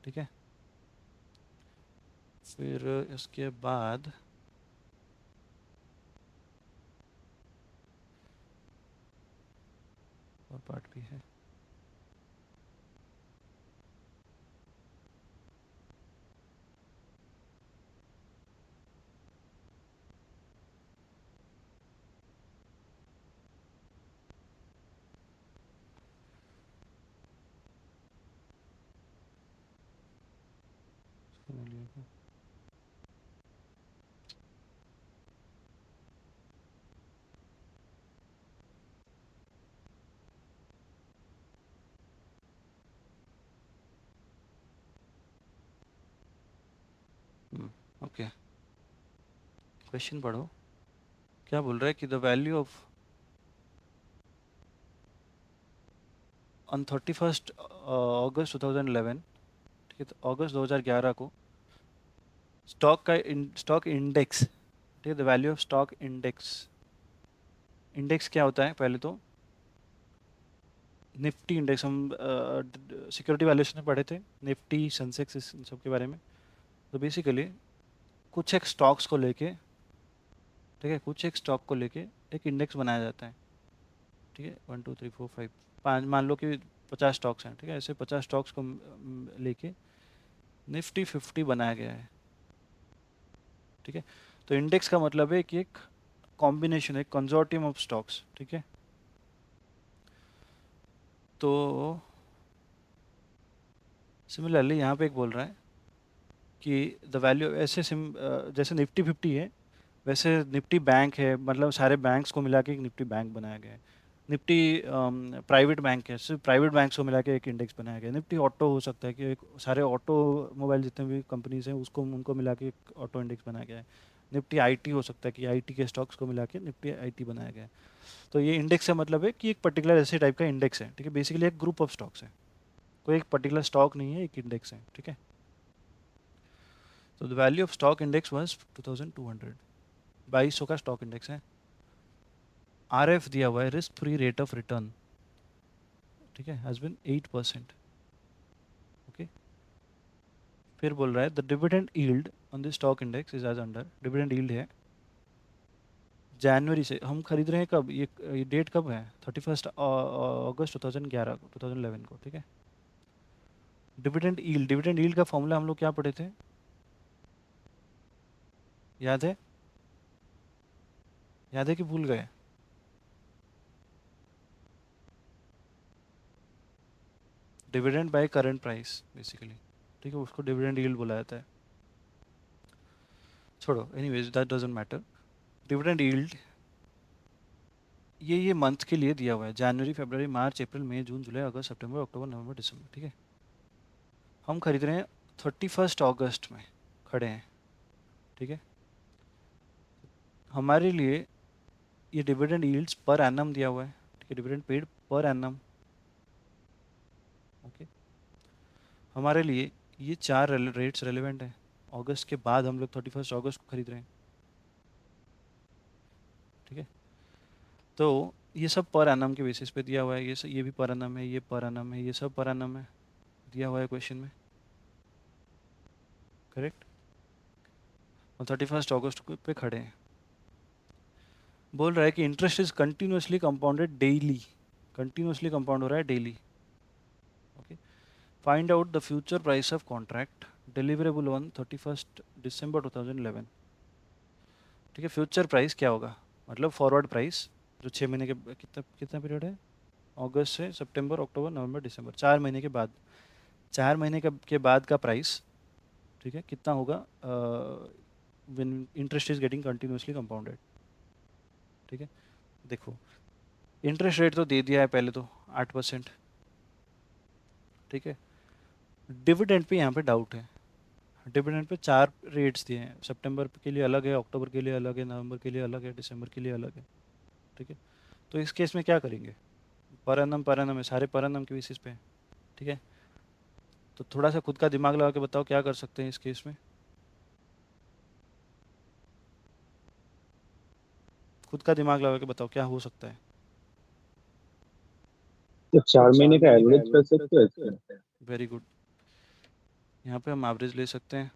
ठीक है। फिर इसके बाद और पार्ट भी है। ओके, क्वेश्चन पढ़ो। क्या बोल रहा है कि द वैल्यू ऑफ ऑन 31 अगस्त 2011, ठीक है, तो अगस्त 2011 को स्टॉक का स्टॉक इंडेक्स, ठीक है, the value of stock index. Index क्या होता है पहले तो, निफ्टी इंडेक्स, हम सिक्योरिटी वैल्यूएशन में पढ़े थे, निफ्टी सेंसेक्स इन सब के बारे में। तो बेसिकली कुछ एक स्टॉक्स को लेके, ठीक है, कुछ एक स्टॉक को लेके एक इंडेक्स बनाया जाता है, ठीक है। 1 2 3 4 5, पाँच मान लो कि 50 स्टॉक्स हैं, ठीक है। ऐसे 50 स्टॉक्स को लेके निफ्टी 50 बनाया गया है, ठीक है। तो इंडेक्स का मतलब है कि एक कॉम्बिनेशन, एक कंजोर्टियम ऑफ स्टॉक्स, ठीक है। तो सिमिलरली यहाँ पे एक बोल रहा है कि द वैल्यू ऐसे जैसे निफ्टी 50 है, वैसे निफ्टी बैंक है, मतलब सारे बैंक्स को मिला के एक निफ्टी बैंक बनाया गया है। निफ्टी प्राइवेट बैंक है, सिर्फ प्राइवेट बैंक्स को मिला के एक इंडेक्स बनाया गया है। निफ्टी ऑटो हो सकता है कि एक सारे ऑटो मोबाइल जितने भी कंपनीज हैं उसको उनको मिला के एक ऑटो इंडेक्स बनाया गया है। निफ्टी आईटी हो सकता है कि आईटी के स्टॉक्स को मिला के निफ्टी आईटी बनाया गया है। तो ये इंडेक्स का मतलब है कि एक पर्टिकुलर ऐसे टाइप का इंडेक्स है, ठीक है। बेसिकली एक ग्रुप ऑफ स्टॉक्स है, कोई एक पर्टिकुलर स्टॉक नहीं है, एक इंडेक्स है, ठीक है। तो the value of stock index was 2200, 2200 का स्टॉक इंडेक्स है। आरएफ दिया हुआ है, risk free rate of return, ठीक है, हैज बिन 8%। ओके, फिर बोल रहा है the dividend yield on the stock index is as under. Dividend yield है जनवरी से, हम खरीद रहे हैं कब, ये डेट कब है, 31 अगस्त 2011 को, ठीक है। डिविडेंड यील्ड का फॉर्मूला हम लोग क्या पढ़े थे, याद है? याद है कि भूल गए? Dividend by current price basically, ठीक है, उसको डिविडेंड यील्ड बोला जाता है। छोड़ो, anyways that doesn't matter. Dividend yield ये मंथ के लिए दिया हुआ है, जनवरी, फरवरी, मार्च, अप्रैल, मई, जून, जुलाई, अगस्त, सितंबर, अक्टूबर, नवंबर, दिसंबर, ठीक है। हम खरीद रहे हैं 31 अगस्त में खड़े हैं, ठीक है। हमारे लिए ये डिविडेंड यील्ड्स पर एनम दिया हुआ है, ठीक है, dividend paid per annum. Okay, हमारे लिए ये चार रेट्स रेलिवेंट है। अगस्त के बाद हम लोग 31 अगस्त को खरीद रहे हैं, ठीक है। तो ये सब पर एनम के बेसिस पे दिया हुआ है, ये भी पर एनम है, ये पर एनम है, ये सब पर एनम है, दिया हुआ है क्वेश्चन में, करेक्ट। और 31 अगस्त पे खड़े हैं। बोल रहा है कि interest is continuously compounded daily, continuously compound हो रहा है daily. Okay, find out the future price of contract deliverable on 31 दिसंबर 2011, ठीक है। फ्यूचर प्राइस क्या होगा, मतलब फॉरवर्ड प्राइस, जो 6 महीने के कितना कितना पीरियड है, अगस्त से सितंबर, अक्टूबर, नवंबर, दिसंबर, 4 महीने के बाद, 4 महीने के बाद का प्राइस, ठीक है, कितना होगा when interest is getting continuously compounded, ठीक है। देखो, इंटरेस्ट रेट तो दे दिया है पहले तो 8%, ठीक है। डिविडेंड पे यहाँ पे डाउट है। डिविडेंड पे 4 रेट्स दिए हैं, सितंबर के लिए अलग है, अक्टूबर के लिए अलग है, नवंबर के लिए अलग है, दिसंबर के लिए अलग है, ठीक है। तो इस केस में क्या करेंगे, पर एनम है, सारे पर एनम के बेसिस पे हैं, ठीक है। तो थोड़ा सा खुद का दिमाग लगा के बताओ क्या कर सकते हैं इस केस में, खुद का दिमाग लगा के बताओ क्या हो सकता है।
तो 4 महीने का एवरेज कर सकते हो इसमें।
वेरी गुड, यहाँ पे हम एवरेज ले सकते हैं,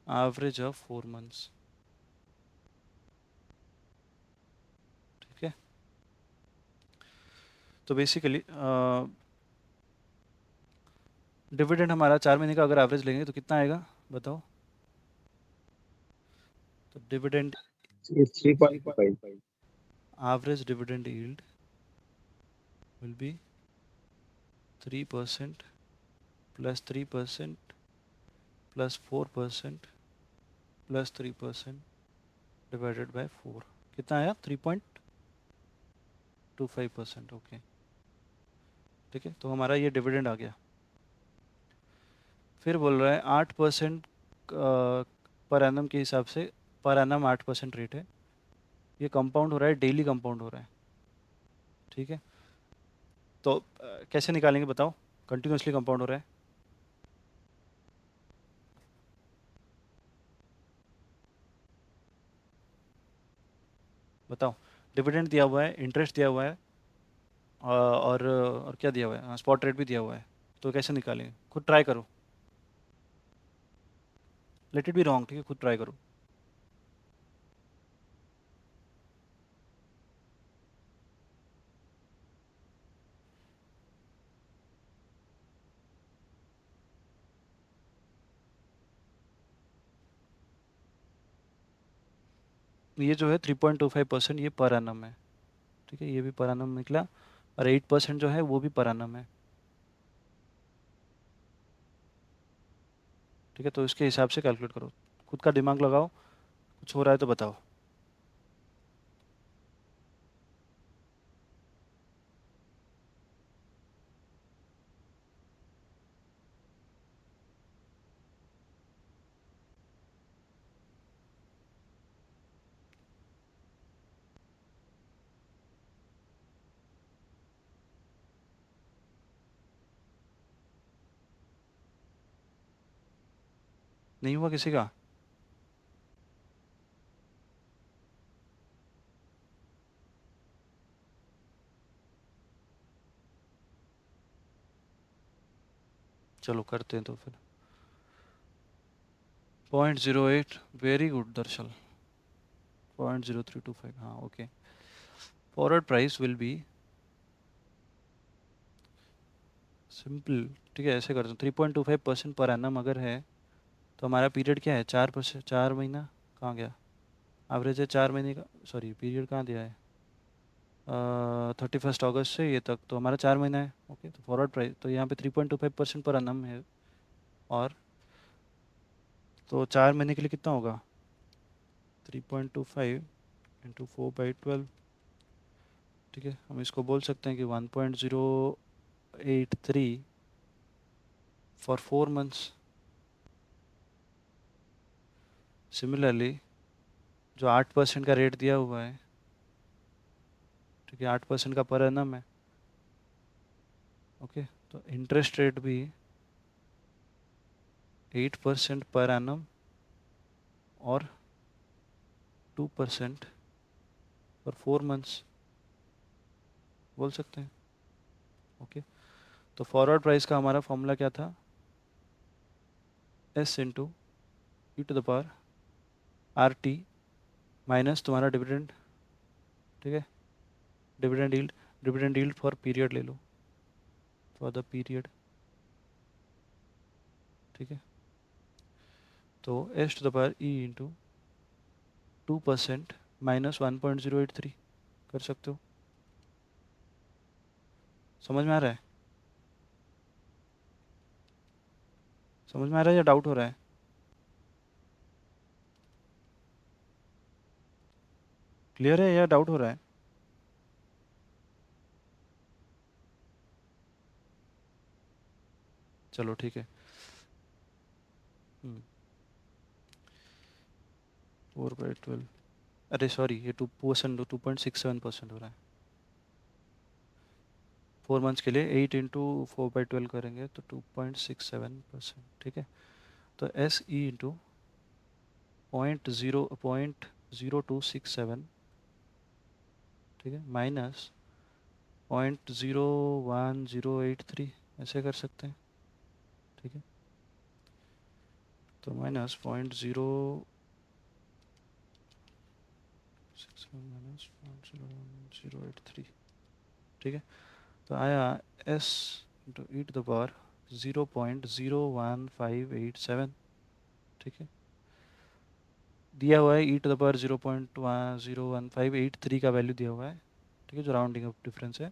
एवरेज ऑफ 4 मंथ्स, ठीक है। तो बेसिकली डिविडेंड हमारा 4 महीने का अगर एवरेज लेंगे तो कितना आएगा बताओ। तो dividend,
3.5।
Average dividend yield will be 3% plus 3% plus 4% plus 3% divided by 4, कितना आया, 3.25%, ओके, ठीक है। तो हमारा ये डिविडेंड आ गया। फिर बोल रहा है 8% पर एनम के हिसाब से, पर एनम 8% रेट है, ये कंपाउंड हो रहा है, डेली कंपाउंड हो रहा है, ठीक है। तो कैसे निकालेंगे बताओ, कंटिन्यूसली कंपाउंड हो रहा है, बताओ। डिविडेंड दिया हुआ है, इंटरेस्ट दिया हुआ है, और क्या दिया हुआ है, हाँ, स्पॉट रेट भी दिया हुआ है। तो कैसे निकालेंगे, खुद ट्राई करो, लेट इट बी रॉन्ग, ठीक है, खुद ट्राई करो। ये जो है 3.25% ये पर एनम है, ठीक है, ये भी पर एनम निकला, और 8% जो है वो भी पर एनम है, ठीक है। तो इसके हिसाब से कैलकुलेट करो, खुद का दिमाग लगाओ, कुछ हो रहा है तो बताओ। नहीं हुआ किसी का? चलो करते हैं तो फिर 0.08, वेरी गुड दर्शल, 0.0325, हाँ okay. Forward price will be simple, ठीक है ऐसे करते हैं 3.25% पर एनम अगर है तो हमारा पीरियड क्या है, 4%, 4 महीना कहाँ गया, एवरेज है 4 महीने का, सॉरी पीरियड कहाँ दिया है, 31 अगस्त से ये तक, तो हमारा 4 महीना है। ओके, तो फॉरवर्ड प्राइस तो यहाँ पे 3.25% पर एनम है, और तो 4 महीने के लिए कितना होगा, 3.25 × 4/12, ठीक है। हम इसको बोल सकते हैं कि 1.083 फॉर 4 मंथ्स। सिमिलरली जो 8% का रेट दिया हुआ है, ठीक है 8% का पर एनम है, ओके, तो इंटरेस्ट रेट भी 8% पर एनम और 2% फॉर 4 मंथ्स बोल सकते हैं। ओके, तो फॉरवर्ड प्राइस का हमारा फॉर्मूला क्या था, S × E⁻RT माइनस तुम्हारा डिविडेंड, ठीक है, डिविडेंड यील्ड फॉर पीरियड ले लो, फॉर द पीरियड, ठीक है। तो S⁻E × 2% माइनस 1.083 कर सकते हो। समझ में आ रहा है, समझ में आ रहा है या डाउट हो रहा है? क्लियर है या डाउट हो रहा है? चलो ठीक है। 4/12, अरे सॉरी ये 2%, 2.67% हो रहा है 4 मंथ्स के लिए। 8 × 4/12 करेंगे तो 2.67%, ठीक है। तो SE × 0.0267, ठीक है, माइनस 0.01083, ऐसे कर सकते हैं, ठीक है। तो माइनस 0.067 ठीक है। तो आया S × E⁻, 0.01587, ठीक है। दिया हुआ है E⁻, 0.01583 का वैल्यू दिया हुआ है, ठीक है, जो राउंडिंग ऑफ डिफरेंस है,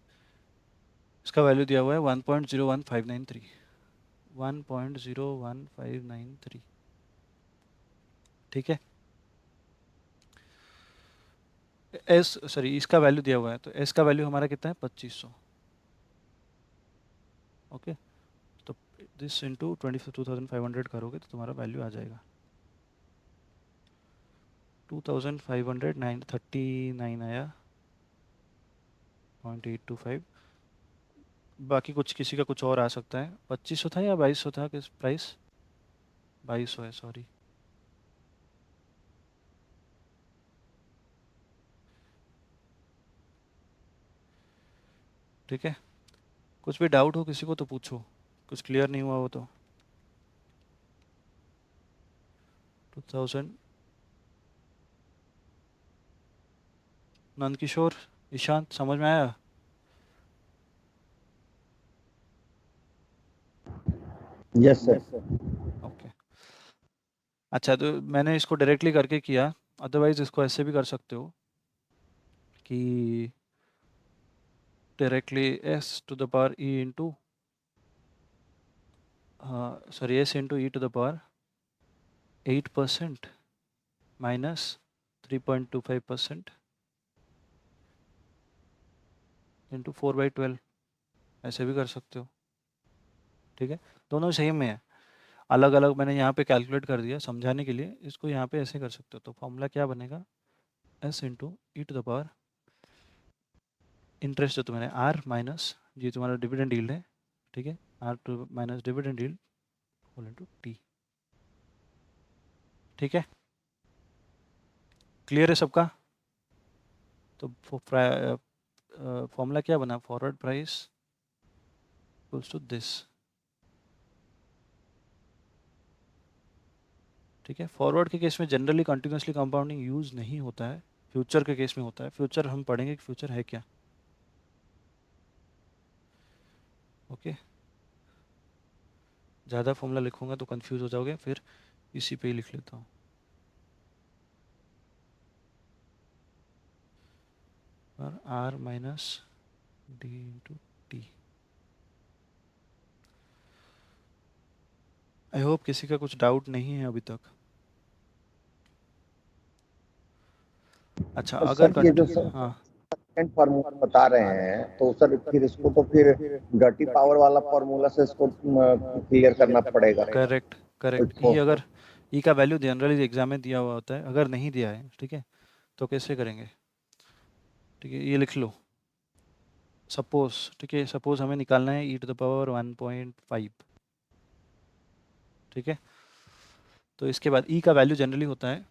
इसका वैल्यू दिया हुआ है 1.01593, 1.01593, ठीक है। इसका वैल्यू दिया हुआ है, तो एस का वैल्यू हमारा कितना है, 2500, ओके। तो दिस इंटू 2500 करोगे तो तुम्हारा वैल्यू आ जाएगा 2539 आया, 0.825। बाकी कुछ किसी का कुछ और आ सकता है, 2500 था या 2200 था, किस प्राइस, 2200 है, सॉरी। ठीक है, कुछ भी डाउट हो किसी को तो पूछो, कुछ क्लियर नहीं हुआ हो तो। 2000, नंदकिशोर, ईशांत, समझ में आया?
Yes sir.
ओके, अच्छा तो मैंने इसको डायरेक्टली करके किया, अदरवाइज इसको ऐसे भी कर सकते हो कि directly S⁻E sorry S × E⁻, 8% minus 3.25% into 4/12, ऐसे भी कर सकते हो, ठीक है। दोनों सेम है, अलग अलग मैंने यहाँ पे कैलकुलेट कर दिया समझाने के लिए, इसको यहाँ पे ऐसे कर सकते हो। तो फॉर्मूला क्या बनेगा, S × E⁻, इंटरेस्ट जो तुम्हारे R माइनस ये तुम्हारा डिविडेंड यील्ड है, ठीक है, R to minus dividend yield whole into T, ठीक है, क्लियर है सबका? तो फॉर्मूला क्या बना, forward price equals to this. ठीक है, फॉरवर्ड के केस में जनरली कंटिन्यूसली कंपाउंडिंग यूज नहीं होता है, फ्यूचर के केस में होता है। फ्यूचर हम पढ़ेंगे कि फ्यूचर है क्या। ओके, ज़्यादा फॉर्मूला लिखूंगा तो कंफ्यूज हो जाओगे, फिर इसी पे ही लिख लेता हूँ। और R minus D into T. I hope किसी का कुछ डाउट नहीं है अभी तक। अच्छा,
तो
अगर
सर ये जो
हाँ
सेकंड फार्मूला बता रहे हैं, तो सर फिर इसको तो फिर डर्टी पावर वाला फार्मूला से इसको क्लियर करना पड़ेगा
करेक्ट करेक्ट,
इसको।
ई अगर ई का वैल्यू जनरली एग्जाम में दिया हुआ होता है, अगर नहीं दिया है ठीक है तो कैसे करेंगे। ठीक है, ये लिख लो, सपोज, ठीक है, सपोज हमें निकालना है ई टू द पावर 1.5। ठीक है, तो इसके बाद ई का वैल्यू जनरली होता है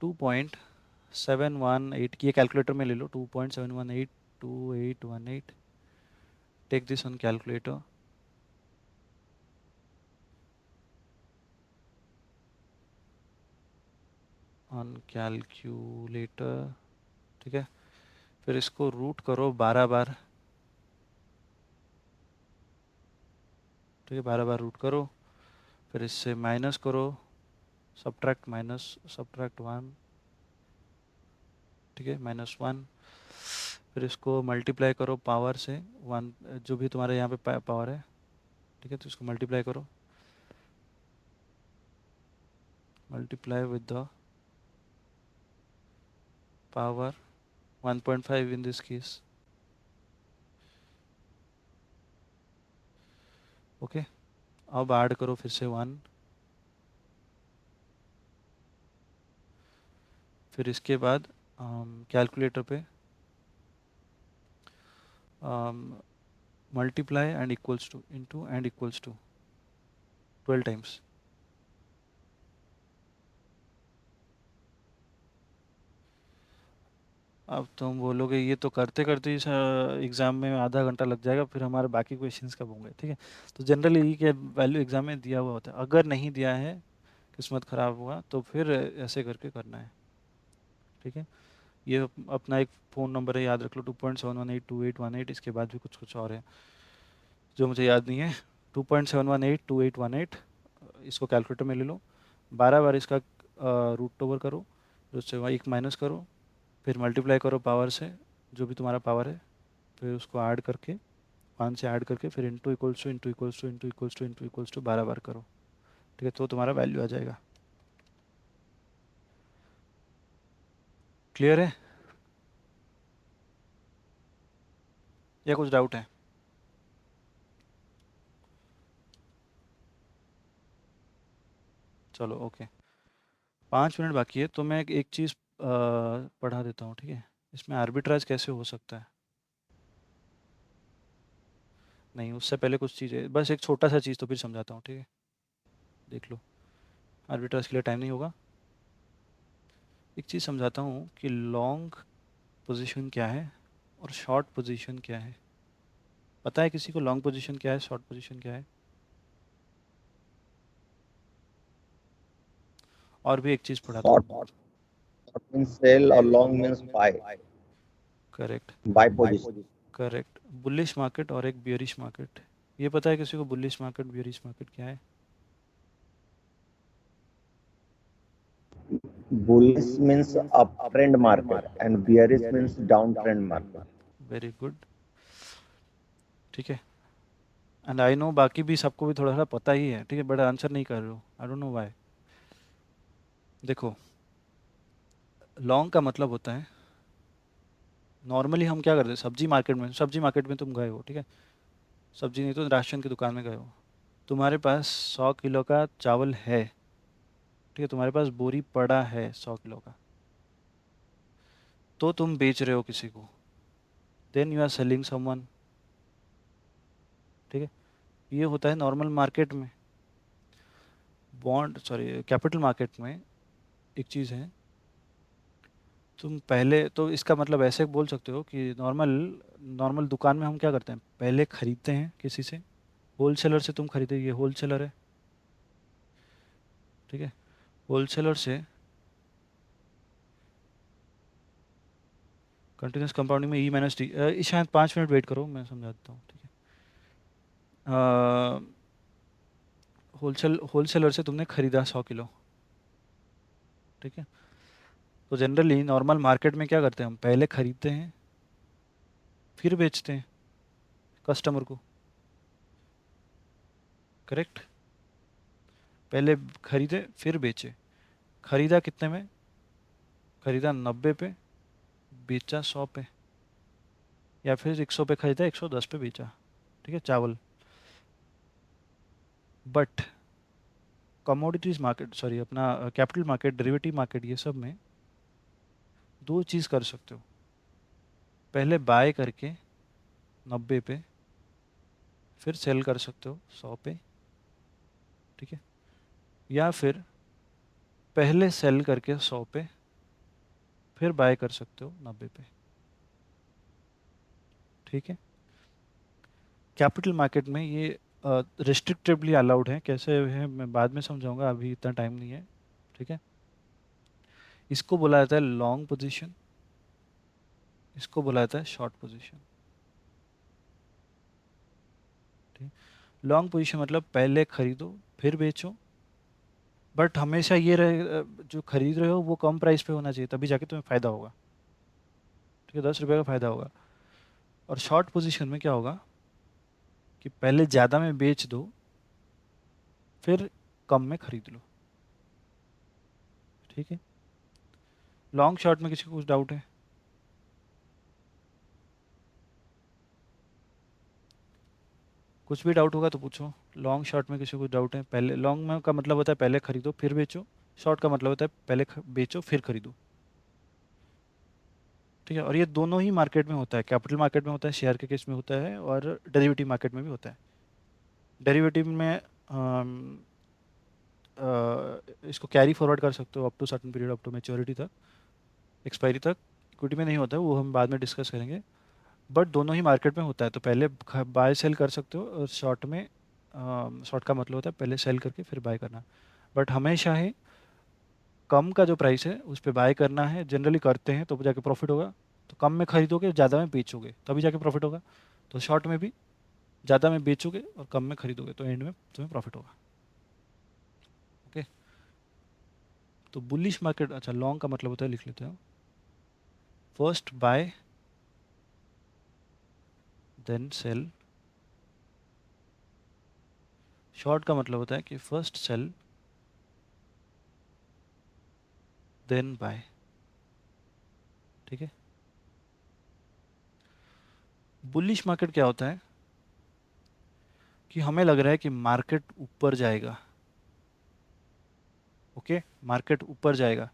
2.718 की, ये कैलकुलेटर में ले लो, 2.7182818। Take this on calculator. On calculator, ठीक है, फिर इसको रूट करो 12 बार। ठीक है, 12 बार रूट करो, फिर इससे माइनस करो, सब्ट्रैक्ट माइनस सब्ट्रैक्ट 1। ठीक है, -1, फिर इसको मल्टीप्लाई करो पावर से 1, जो भी तुम्हारे यहाँ पे पावर है। ठीक है, तो इसको मल्टीप्लाई करो, multiply with the power 1.5 in this case. Okay, अब ऐड करो फिर से 1, फिर इसके बाद कैलकुलेटर पे multiply and equals to into and equals to 12 times. अब तुम बोलोगे ये तो करते करते इस एग्ज़ाम में आधा घंटा लग जाएगा, फिर हमारे बाकी क्वेश्चंस कब होंगे। ठीक है, तो जनरली ई के वैल्यू एग्ज़ाम में दिया हुआ होता है, अगर नहीं दिया है, किस्मत ख़राब हुआ तो फिर ऐसे करके करना है। ठीक है, ये अपना एक फ़ोन नंबर है, याद रख लो, 2.7182818। इसके बाद भी कुछ कुछ और है जो मुझे याद नहीं है। 2.7182818, इसको कैलकुलेटर में ले लो, 12 बार इसका रूट ओवर करो, फिर उससे एक माइनस करो, फिर मल्टीप्लाई करो पावर से, जो भी तुम्हारा पावर है, फिर उसको ऐड करके 1 से ऐड करके फिर into equals to into equals to into equals to into equals to 12 बार करो। ठीक है, तो तुम्हारा वैल्यू आ जाएगा। क्लियर है या कुछ डाउट है? चलो ओके, 5 मिनट बाकी है, तो मैं एक चीज़ पढ़ा देता हूँ। ठीक है, इसमें आर्बिट्राज कैसे हो सकता है। नहीं, उससे पहले कुछ चीज़ें, बस एक छोटा सा चीज़ तो फिर समझाता हूँ। ठीक है, देख लो, आर्बिट्राज के लिए टाइम नहीं होगा। एक चीज़ समझाता हूँ कि लॉन्ग पोजीशन क्या है और शॉर्ट पोजीशन क्या है। पता है किसी को लॉन्ग पोजीशन क्या है, शॉर्ट पोजीशन क्या है? और भी एक चीज़ पढ़ाता
शॉर्ट
हूँ।
मीन्स सेल और long means by,
correct
by position.
Correct, bullish market और एक बियरिश मार्केट। ये पता है किसी को बुलिश मार्केट बियरिश मार्केट क्या है?
Bullish means up trend market and bearish means down trend market.
Very good. ठीक है, एंड आई नो बाकी भी सबको भी थोड़ा सा पता ही है। ठीक है, बट आंसर नहीं कर रहे हो, आई डोंट नो व्हाई। देखो, लॉन्ग का मतलब होता है, नॉर्मली हम क्या करते हैं, सब्जी मार्केट में तुम गए हो, ठीक है, सब्जी नहीं तो राशन की दुकान में गए हो, तुम्हारे पास 100 किलो का चावल है। ठीक है, तुम्हारे पास बोरी पड़ा है 100 किलो का, तो तुम बेच रहे हो किसी को, then you are selling someone. ठीक है, ये होता है नॉर्मल मार्केट में। बॉन्ड सॉरी कैपिटल मार्केट में एक चीज़ है, तुम पहले तो इसका मतलब ऐसे बोल सकते हो कि नॉर्मल नॉर्मल दुकान में हम क्या करते हैं, पहले खरीदते हैं किसी से, होलसेलर से तुम खरीदे, ये होलसेलर है, ठीक है, होलसेलर से कंटिन्यूस कंपाउंडिंग में ई माइनस टी, शायद 5 मिनट वेट करो मैं समझा देता हूँ, ठीक है। होलसेलर से तुमने खरीदा 100 किलो, ठीक है। तो जनरली नॉर्मल मार्केट में क्या करते हैं, हम पहले खरीदते हैं फिर बेचते हैं कस्टमर को, करेक्ट। पहले खरीदे फिर बेचे, खरीदा कितने में, खरीदा 90 पे, बेचा 100 पे, या फिर 100 पे खरीदा 110 पे बेचा, ठीक है, चावल। बट कमोडिटीज मार्केट सॉरी अपना कैपिटल मार्केट, डेरिवेटिव मार्केट, ये सब में दो चीज़ कर सकते हो, पहले बाय करके 90 पे फिर सेल कर सकते हो 100 पे, ठीक है, या फिर पहले सेल करके 100 पे फिर बाय कर सकते हो 90 पे, ठीक है। कैपिटल मार्केट में ये रिस्ट्रिक्टिवली अलाउड है, कैसे है मैं बाद में समझाऊंगा, अभी इतना टाइम नहीं है, ठीक है। इसको बोला जाता है लॉन्ग पोजीशन, इसको बोला जाता है शॉर्ट पोजीशन, ठीक। लॉन्ग पोजीशन मतलब पहले खरीदो फिर बेचो, बट हमेशा ये रहे जो खरीद रहे हो वो कम प्राइस पे होना चाहिए, तभी जाके तुम्हें फ़ायदा होगा, ठीक है, 10 रुपये का फ़ायदा होगा। और शॉर्ट पोजीशन में क्या होगा कि पहले ज़्यादा में बेच दो फिर कम में खरीद लो, ठीक है। लॉन्ग शॉर्ट में किसी को कुछ डाउट है? कुछ भी डाउट होगा तो पूछो। लॉन्ग शॉर्ट में किसी को डाउट है? पहले लॉन्ग में का मतलब होता है पहले खरीदो फिर बेचो, शॉर्ट का मतलब होता है पहले बेचो फिर खरीदो, ठीक है। और ये दोनों ही मार्केट में होता है, कैपिटल मार्केट में होता है, शेयर के केस में होता है, और डेरिवेटिव मार्केट में भी होता है। डेरिवेटिव में इसको कैरी फॉरवर्ड कर सकते हो up to certain period, up to maturity तक, एक्सपायरी तक। इक्विटी में नहीं होता है, वो हम बाद में डिस्कस करेंगे, बट दोनों ही मार्केट में होता है। तो पहले बाय सेल कर सकते हो, और शॉर्ट में शॉर्ट का मतलब होता है पहले सेल करके फिर बाय करना, बट हमेशा ही कम का जो प्राइस है उस पर बाय करना है, जनरली करते हैं तो जाके प्रॉफिट होगा। तो कम में खरीदोगे ज़्यादा में बेचोगे तभी जाके प्रॉफिट होगा, तो शॉर्ट में भी ज़्यादा में बेचोगे और कम में खरीदोगे तो एंड में तुम्हें प्रॉफिट होगा, ओके। तो बुलिश मार्केट, अच्छा लॉन्ग का मतलब होता है, लिख लेते हो, first buy then sell. Short का मतलब होता है कि फर्स्ट सेल देन बाय, ठीक है। बुलिश मार्केट क्या होता है कि हमें लग रहा है कि मार्केट ऊपर जाएगा, ओके, मार्केट ऊपर जाएगा।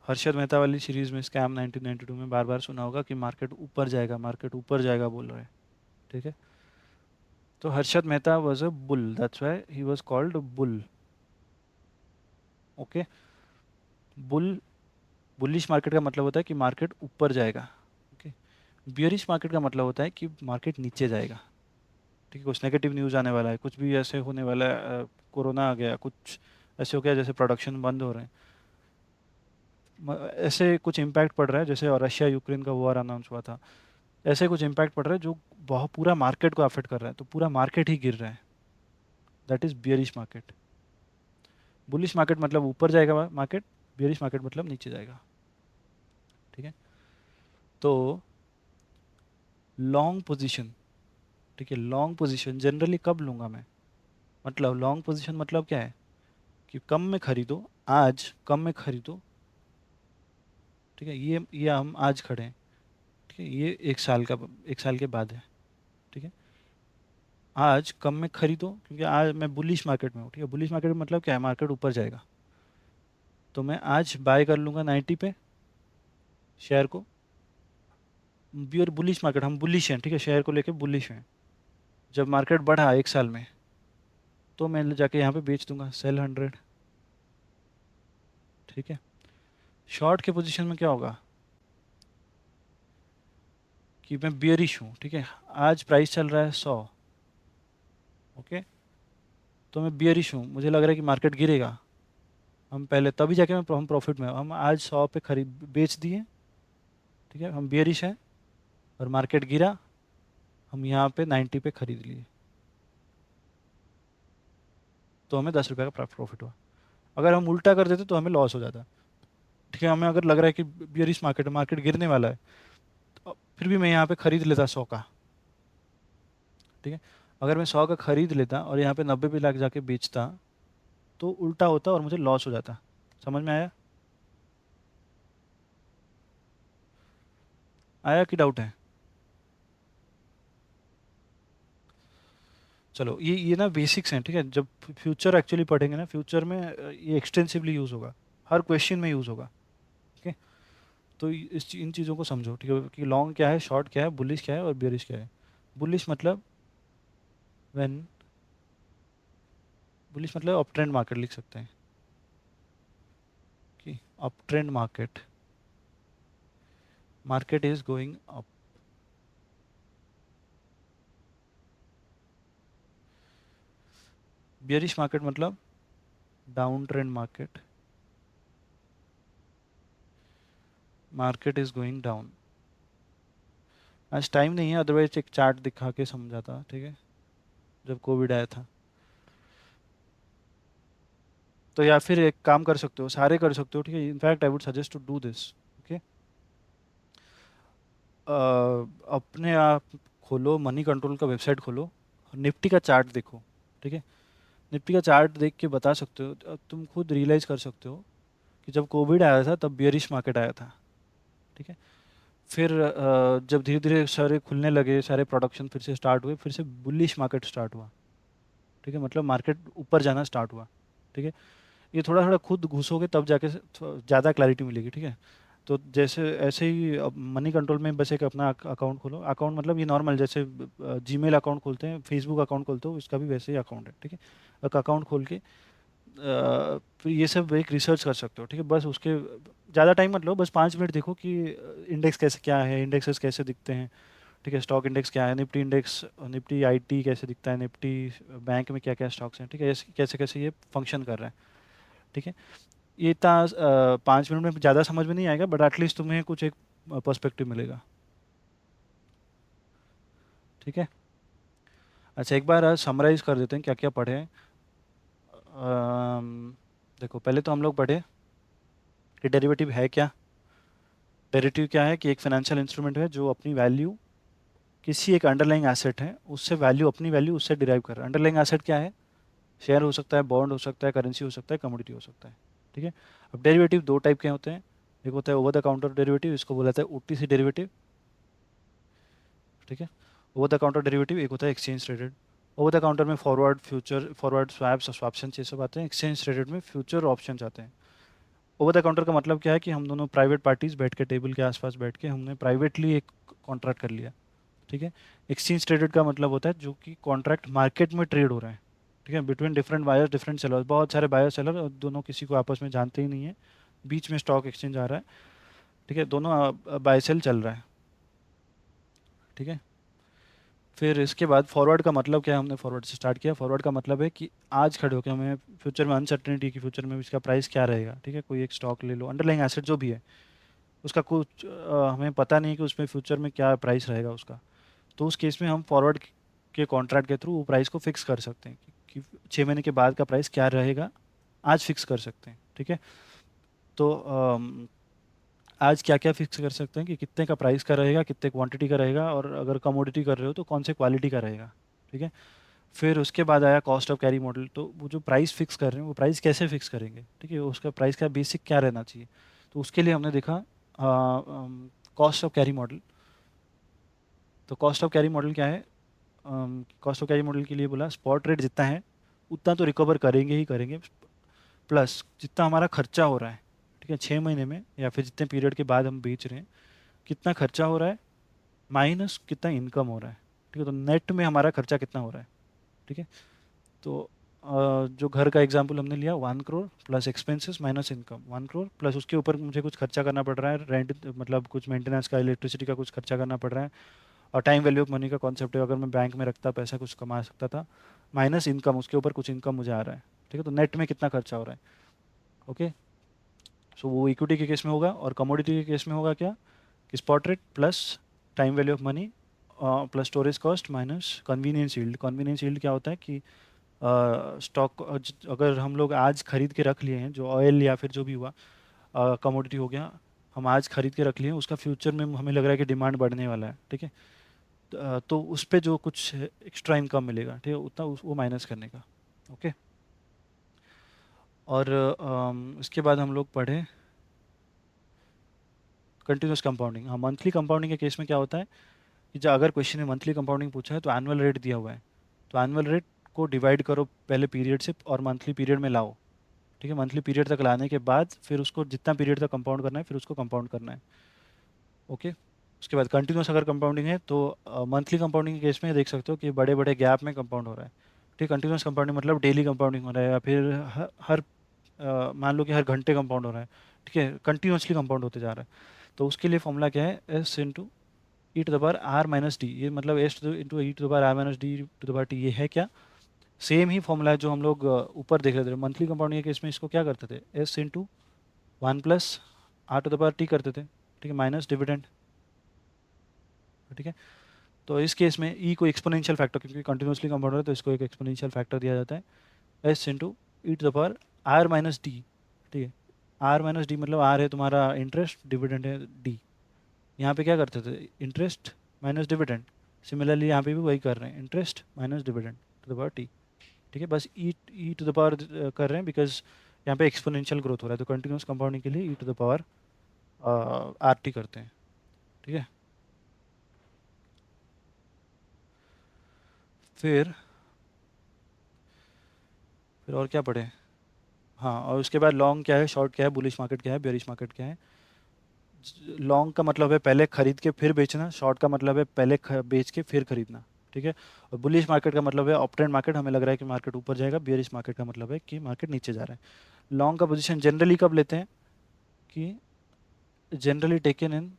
हर्षद मेहता वाली सीरीज में स्कैम 1992 में बार बार सुना होगा कि मार्केट ऊपर जाएगा, मार्केट ऊपर जाएगा बोल रहे हैं, ठीक है। तो Harshad Mehta was a bull, that's why he was called bull, okay. Bull bullish market का मतलब होता है कि मार्केट ऊपर जाएगा, ओके। बियरिश मार्केट का मतलब होता है कि मार्केट नीचे जाएगा, ठीक है, कुछ नेगेटिव न्यूज़ आने वाला है, कुछ भी ऐसे होने वाला है, कोरोना आ गया, कुछ ऐसे हो गया जैसे प्रोडक्शन बंद हो रहे हैं, ऐसे कुछ इम्पैक्ट पड़ रहा है, जैसे और रशिया यूक्रेन का वॉर अनाउंस हुआ था, ऐसे कुछ इम्पैक्ट पड़ रहा है जो बहुत पूरा मार्केट को अफेक्ट कर रहा है, तो पूरा मार्केट ही गिर रहा है, that is bearish market. Bullish market मतलब ऊपर जाएगा मार्केट, बियरिश मार्केट मतलब नीचे जाएगा, ठीक है। तो लॉन्ग पोजीशन, ठीक है, लॉन्ग पोजीशन जनरली कब लूँगा मैं, मतलब लॉन्ग पोजीशन मतलब क्या है कि कम में खरीदो, आज कम में खरीदो, ठीक है, ये हम आज खड़े हैं, ठीक है, ये 1 साल का, 1 साल के बाद है, ठीक है। आज कम में खरीदो क्योंकि आज मैं बुलिश मार्केट में हूँ, ठीक है। बुलिश मार्केट में मतलब क्या है, मार्केट ऊपर जाएगा, तो मैं आज बाय कर लूँगा 90 पे शेयर को। बियर बुलिश मार्केट, हम बुलिश हैं, ठीक है, शेयर को लेके बुलिश हैं। जब मार्केट बढ़ा 1 साल में, तो मैं जाके यहाँ पे बेच दूंगा, सेल 100। ठीक है। शॉर्ट के पोजीशन में क्या होगा कि मैं बियरिश हूँ, ठीक है, आज प्राइस चल रहा है 100, ओके, तो मैं बियरिश हूँ, मुझे लग रहा है कि मार्केट गिरेगा। हम पहले तभी जाके हम प्रॉफिट में, हम आज 100 पे खरीद बेच दिए, ठीक है, हम बियरिश हैं और मार्केट गिरा, हम यहाँ पे 90 पे खरीद लिए, तो हमें 10 रुपये का प्रॉफिट हुआ। अगर हम उल्टा कर देते तो हमें लॉस हो जाता। ठीक है, हमें अगर लग रहा है कि बियरिश मार्केट मार्केट गिरने वाला है, तो फिर भी मैं यहाँ पे खरीद लेता 100 का। ठीक है, अगर मैं 100 का खरीद लेता और यहाँ पे 90 पे लाख जाके बेचता, तो उल्टा होता और मुझे लॉस हो जाता। समझ में आया? आया कि डाउट है? चलो, ये ना बेसिक्स हैं। ठीक है, जब फ्यूचर एक्चुअली पढ़ेंगे ना, फ्यूचर में ये एक्सटेंसिवली यूज़ होगा, हर क्वेश्चन में यूज़ होगा। ठीक है, तो इन चीज़ों को समझो। ठीक है, कि लॉन्ग क्या है, शॉर्ट क्या है, बुलिश क्या है और बेरिश क्या है। बुलिश मतलब व्हेन, बुलिश मतलब अप ट्रेंड मार्केट लिख सकते हैं कि up trend market, market is going up. Bearish market मतलब down trend market, market is going down. आज टाइम नहीं है, अदरवाइज एक चार्ट दिखा के समझाता। ठीक है, जब कोविड आया था। तो या फिर एक काम कर सकते हो, सारे कर सकते हो। ठीक है, in fact I would suggest to do this. Okay, अपने आप खोलो, मनी कंट्रोल का वेबसाइट खोलो, निफ्टी का चार्ट देखो। ठीक है, निफ्टी का चार्ट देख के बता सकते हो, तुम खुद रियलाइज़ कर सकते हो कि जब कोविड आया था तब बियरिश मार्केट आया था। ठीक है, फिर जब धीरे धीरे सारे खुलने लगे, सारे प्रोडक्शन फिर से स्टार्ट हुए, फिर से बुलिश मार्केट स्टार्ट हुआ। ठीक है, मतलब मार्केट ऊपर जाना स्टार्ट हुआ। ठीक है, ये थोड़ा थोड़ा खुद घुसोगे तब जाके ज़्यादा क्लैरिटी मिलेगी। ठीक है, तो जैसे ऐसे ही मनी कंट्रोल में बस एक अपना अकाउंट खोलो। अकाउंट मतलब ये नॉर्मल जैसे जीमेल अकाउंट खोलते हैं, फेसबुक अकाउंट खोलते हो, इसका भी वैसे ही अकाउंट है। ठीक है, एक अकाउंट खोल के फिर ये सब एक रिसर्च कर सकते हो। ठीक है, बस उसके ज़्यादा टाइम मत लो, बस 5 मिनट देखो कि इंडेक्स कैसे क्या है, इंडेक्सेस कैसे दिखते हैं। ठीक है, स्टॉक इंडेक्स क्या है, निफ्टी इंडेक्स, निफ्टी आईटी कैसे दिखता है, निफ्टी बैंक में क्या क्या स्टॉक्स हैं। ठीक है, कैसे कैसे ये फंक्शन कर रहा है। ठीक है, ये इतना 5 मिनट में ज़्यादा समझ में नहीं आएगा, बट एटलीस्ट तुम्हें कुछ एक पर्सपेक्टिव मिलेगा। ठीक है, अच्छा, एक बार समराइज कर देते हैं क्या क्या पढ़े हैं। देखो, पहले तो हम लोग पढ़े कि डेरिवेटिव है क्या। डेरिवेटिव क्या है कि एक फाइनेंशियल इंस्ट्रूमेंट है जो अपनी वैल्यू किसी एक अंडरलाइंग एसेट है उससे वैल्यू, अपनी वैल्यू उससे डिराइव कर रहा है। अंडरलाइंग एसेट क्या है? शेयर हो सकता है, बॉन्ड हो सकता है, करेंसी हो सकता है, कमोडिटी हो सकता है। ठीक है, अब डेरिवेटिव दो टाइप के होते हैं। एक होता है ओवर द काउंटर डेरिवेटिव, इसको बोला जाता है ओटीसी डेरिवेटिव। ठीक है, ओवर द काउंटर डेरिवेटिव एक होता है exchange traded. Over the counter में फॉरवर्ड, फ्यूचर, फॉरवर्ड स्वैप्स, स्वैप्शन ये सब आते हैं। एक्सचेंज ट्रेडेड में फ्यूचर ऑप्शन आते हैं। ओवर द काउंटर का मतलब क्या है कि हम दोनों प्राइवेट पार्टीज बैठ के टेबल के आसपास बैठ के हमने प्राइवेटली एक कॉन्ट्रैक्ट कर लिया। ठीक है, एक्सचेंज ट्रेडेड का मतलब होता है जो कि कॉन्ट्रैक्ट मार्केट में ट्रेड हो रहा है। ठीक है, between different buyers, different sellers, बहुत सारे बायर सेलर और दोनों किसी को आपस में जानते ही नहीं है, बीच में स्टॉक एक्सचेंज आ रहा है। ठीक है, दोनों बाय सेल चल रहा है। ठीक है, फिर इसके बाद फॉरवर्ड का मतलब क्या है, हमने फॉरवर्ड से स्टार्ट किया। फॉरवर्ड का मतलब है कि आज खड़े होकर हमें फ्यूचर में अनसर्टेनिटी की, फ्यूचर में इसका प्राइस क्या रहेगा। ठीक है, कोई एक स्टॉक ले लो, अंडरलाइंग एसेट जो भी है, उसका कुछ हमें पता नहीं कि उसमें फ्यूचर में क्या प्राइस रहेगा उसका। तो उस केस में हम फॉरवर्ड के कॉन्ट्रैक्ट के थ्रू वो प्राइस को फिक्स कर सकते हैं कि 6 महीने के बाद का प्राइस क्या रहेगा, आज फिक्स कर सकते हैं। ठीक है, तो आज क्या क्या फिक्स कर सकते हैं कि कितने का प्राइस का रहेगा, कितने क्वांटिटी का रहेगा, और अगर कमोडिटी कर रहे हो तो कौन से क्वालिटी का रहेगा। ठीक है, फिर उसके बाद आया कॉस्ट ऑफ कैरी मॉडल। तो वो जो प्राइस फिक्स कर रहे हैं वो प्राइस कैसे फिक्स करेंगे। ठीक है, उसका प्राइस का बेसिक क्या रहना चाहिए। तो उसके लिए हमने देखा कॉस्ट ऑफ कैरी मॉडल। तो कॉस्ट ऑफ कैरी मॉडल क्या है? कॉस्ट ऑफ कैरी मॉडल के लिए बोला स्पॉट रेट जितना है उतना तो रिकवर करेंगे ही करेंगे, प्लस जितना हमारा खर्चा हो रहा है, ठीक है, 6 महीने में या फिर जितने पीरियड के बाद हम बेच रहे हैं, कितना खर्चा हो रहा है माइनस कितना इनकम हो रहा है। ठीक है, तो नेट में हमारा खर्चा कितना हो रहा है। ठीक है, तो जो घर का एग्जांपल हमने लिया 1 crore plus expenses minus income 1 crore plus उसके ऊपर मुझे कुछ खर्चा करना पड़ रहा है, रेंट मतलब कुछ मेंटेनेंस का, इलेक्ट्रिसिटी का कुछ खर्चा करना पड़ रहा है, और टाइम वैल्यू ऑफ मनी का कॉन्सेप्ट है, अगर मैं बैंक में रखता पैसा कुछ कमा सकता था, माइनस इनकम, उसके ऊपर कुछ इनकम मुझे आ रहा है, ठीक है, तो नेट में कितना खर्चा हो रहा है। ओके, सो वो इक्विटी के केस में होगा, और कमोडिटी के केस में होगा क्या कि spot rate plus time value of money plus storage cost minus convenience yield. Convenience yield क्या होता है कि स्टॉक अगर हम लोग आज खरीद के रख लिए हैं, जो ऑयल या फिर जो भी हुआ कमोडिटी हो गया, हम आज खरीद के रख लिए हैं, उसका फ्यूचर में हमें लग रहा है कि डिमांड बढ़ने वाला है, ठीक है, तो उस पे जो कुछ एक्स्ट्रा इनकम मिलेगा, ठीक है, उतना वो माइनस करने का। ओके, और इसके बाद हम लोग पढ़े कंटिन्यूस कंपाउंडिंग। हाँ, मंथली कंपाउंडिंग के केस में क्या होता है कि जब अगर क्वेश्चन में मंथली कंपाउंडिंग पूछा है तो एनुअल रेट दिया हुआ है, तो एनुअल रेट को डिवाइड करो पहले पीरियड से और मंथली पीरियड में लाओ, ठीक है, मंथली पीरियड तक लाने के बाद फिर उसको जितना पीरियड तक कंपाउंड करना है फिर उसको कंपाउंड करना है। ओके, उसके बाद कंटिन्यूस अगर कंपाउंडिंग है तो मंथली कंपाउंडिंग के केस में देख सकते हो कि बड़े बड़े गैप में कंपाउंड हो रहा है, ठीक है, कंटिन्यूस कंपाउंडिंग मतलब डेली कंपाउंडिंग हो रहा है, या फिर हर मान लो कि हर घंटे कंपाउंड हो रहा है, ठीक है, कंटिन्यूसली कंपाउंड होते जा रहा है, तो उसके लिए फॉर्मूला क्या है, S into E to the power R minus D, ये मतलब S into E to the power R minus D to the power T, ये है क्या, सेम ही फॉर्मूला है जो हम लोग ऊपर देख रहे थे मंथली कंपाउंडिंग के केस में, इसको क्या करते थे, S into 1 plus R to the power T करते थे, ठीक है, माइनस डिविडेंड, ठीक है, तो इस केस में ई को एक्सपोनेंशियल फैक्टर, क्योंकि कंटिन्यूसली कंपाउंड है तो इसको एक एक्सपोनेंशियल फैक्टर दिया जाता है, S into E to the power R minus D, ठीक है, आर माइनस डी मतलब आर है तुम्हारा इंटरेस्ट, डिविडेंड है डी, यहाँ पे क्या करते थे, इंटरेस्ट माइनस डिविडेंड, सिमिलरली यहाँ पे भी वही कर रहे हैं, interest minus dividend to the power T, ठीक है, बस ई टू द पावर कर रहे हैं बिकॉज यहाँ पे एक्सपोनेंशियल ग्रोथ हो रहा है, तो कंटिन्यूस कंपाउंडिंग के लिए E to the power R T करते हैं, ठीक है। फिर और क्या पढ़े, हाँ, और उसके बाद लॉन्ग क्या है, शॉर्ट क्या है, बुलिश मार्केट क्या है, बेरिश मार्केट क्या है। लॉन्ग का मतलब है पहले खरीद के फिर बेचना, शॉर्ट का मतलब है पहले बेच के फिर खरीदना, ठीक है, और बुलिश मार्केट का मतलब है अप ट्रेंड मार्केट, हमें लग रहा है कि मार्केट ऊपर जाएगा, बेरिश मार्केट का मतलब है कि मार्केट नीचे जा रहा है। लॉन्ग का पोजीशन जनरली कब लेते हैं कि generally taken in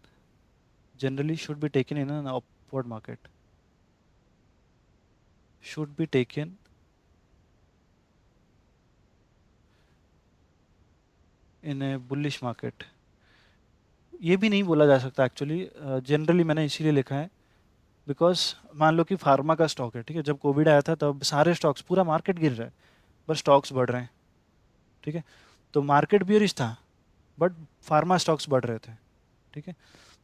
generally should be taken in an upward market, should be taken in a bullish market। ये भी नहीं बोला जा सकता एक्चुअली, जनरली मैंने इसीलिए लिखा है बिकॉज मान लो कि फार्मा का स्टॉक है, ठीक है, जब कोविड आया था तब सारे स्टॉक्स, पूरा मार्केट गिर रहा है पर स्टॉक्स बढ़ रहे हैं, ठीक है, तो मार्केट बियरिश था बट फार्मा स्टॉक्स बढ़ रहे थे, ठीक है,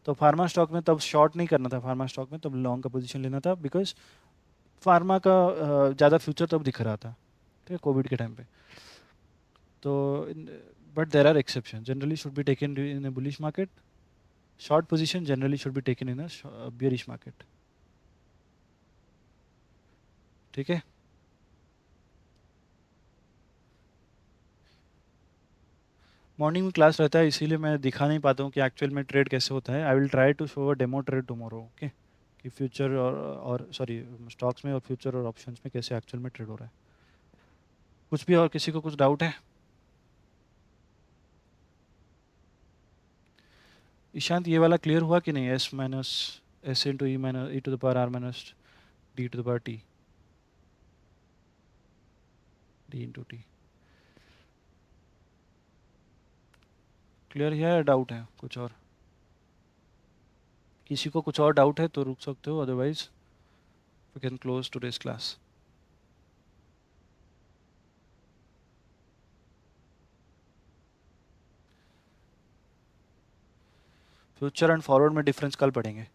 तो फार्मा स्टॉक में तब शॉर्ट नहीं करना था, फार्मा स्टॉक में तब लॉन्ग का पोजीशन लेना था बिकॉज फार्मा का ज़्यादा फ्यूचर तब दिख रहा था, ठीक है, कोविड के टाइम पे, तो but there are exception, generally should be taken in a bullish market, short position generally should be taken in a bearish market, ठीक है। मॉर्निंग में क्लास रहता है इसीलिए मैं दिखा नहीं पाता हूँ कि एक्चुअल में ट्रेड कैसे होता है, I will try to show a demo trade tomorrow, okay, कि फ्यूचर और सॉरी स्टॉक्स में और फ्यूचर और ऑप्शंस में कैसे एक्चुअल में ट्रेड हो रहा है। कुछ भी और किसी को कुछ डाउट है? ईशांत, ये वाला क्लियर हुआ कि नहीं, S minus S into E minus E to the power R minus D to the power T, D into T, clear है या डाउट है कुछ और? किसी को कुछ और डाउट है तो रुक सकते हो, otherwise we can close today's class. Future and forward में डिफरेंस कल पढ़ेंगे,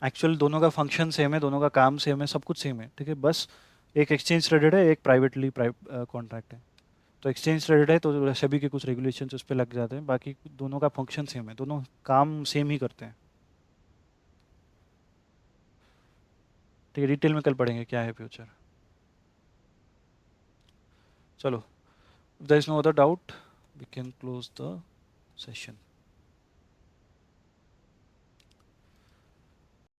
एक्चुअल दोनों का फंक्शन सेम है, दोनों का काम सेम है, सब कुछ सेम है, ठीक है, बस एक एक्सचेंज ट्रेडेड है, एक प्राइवेटली कॉन्ट्रैक्ट है, तो एक्सचेंज ट्रेडेड है तो सभी के कुछ रेगुलेशंस उस पर लग जाते हैं, बाकी दोनों का फंक्शन सेम है, दोनों काम सेम ही करते हैं, ठीक है, डिटेल में कल पढ़ेंगे क्या है फ्यूचर। चलो, if there is no other doubt we can close the session।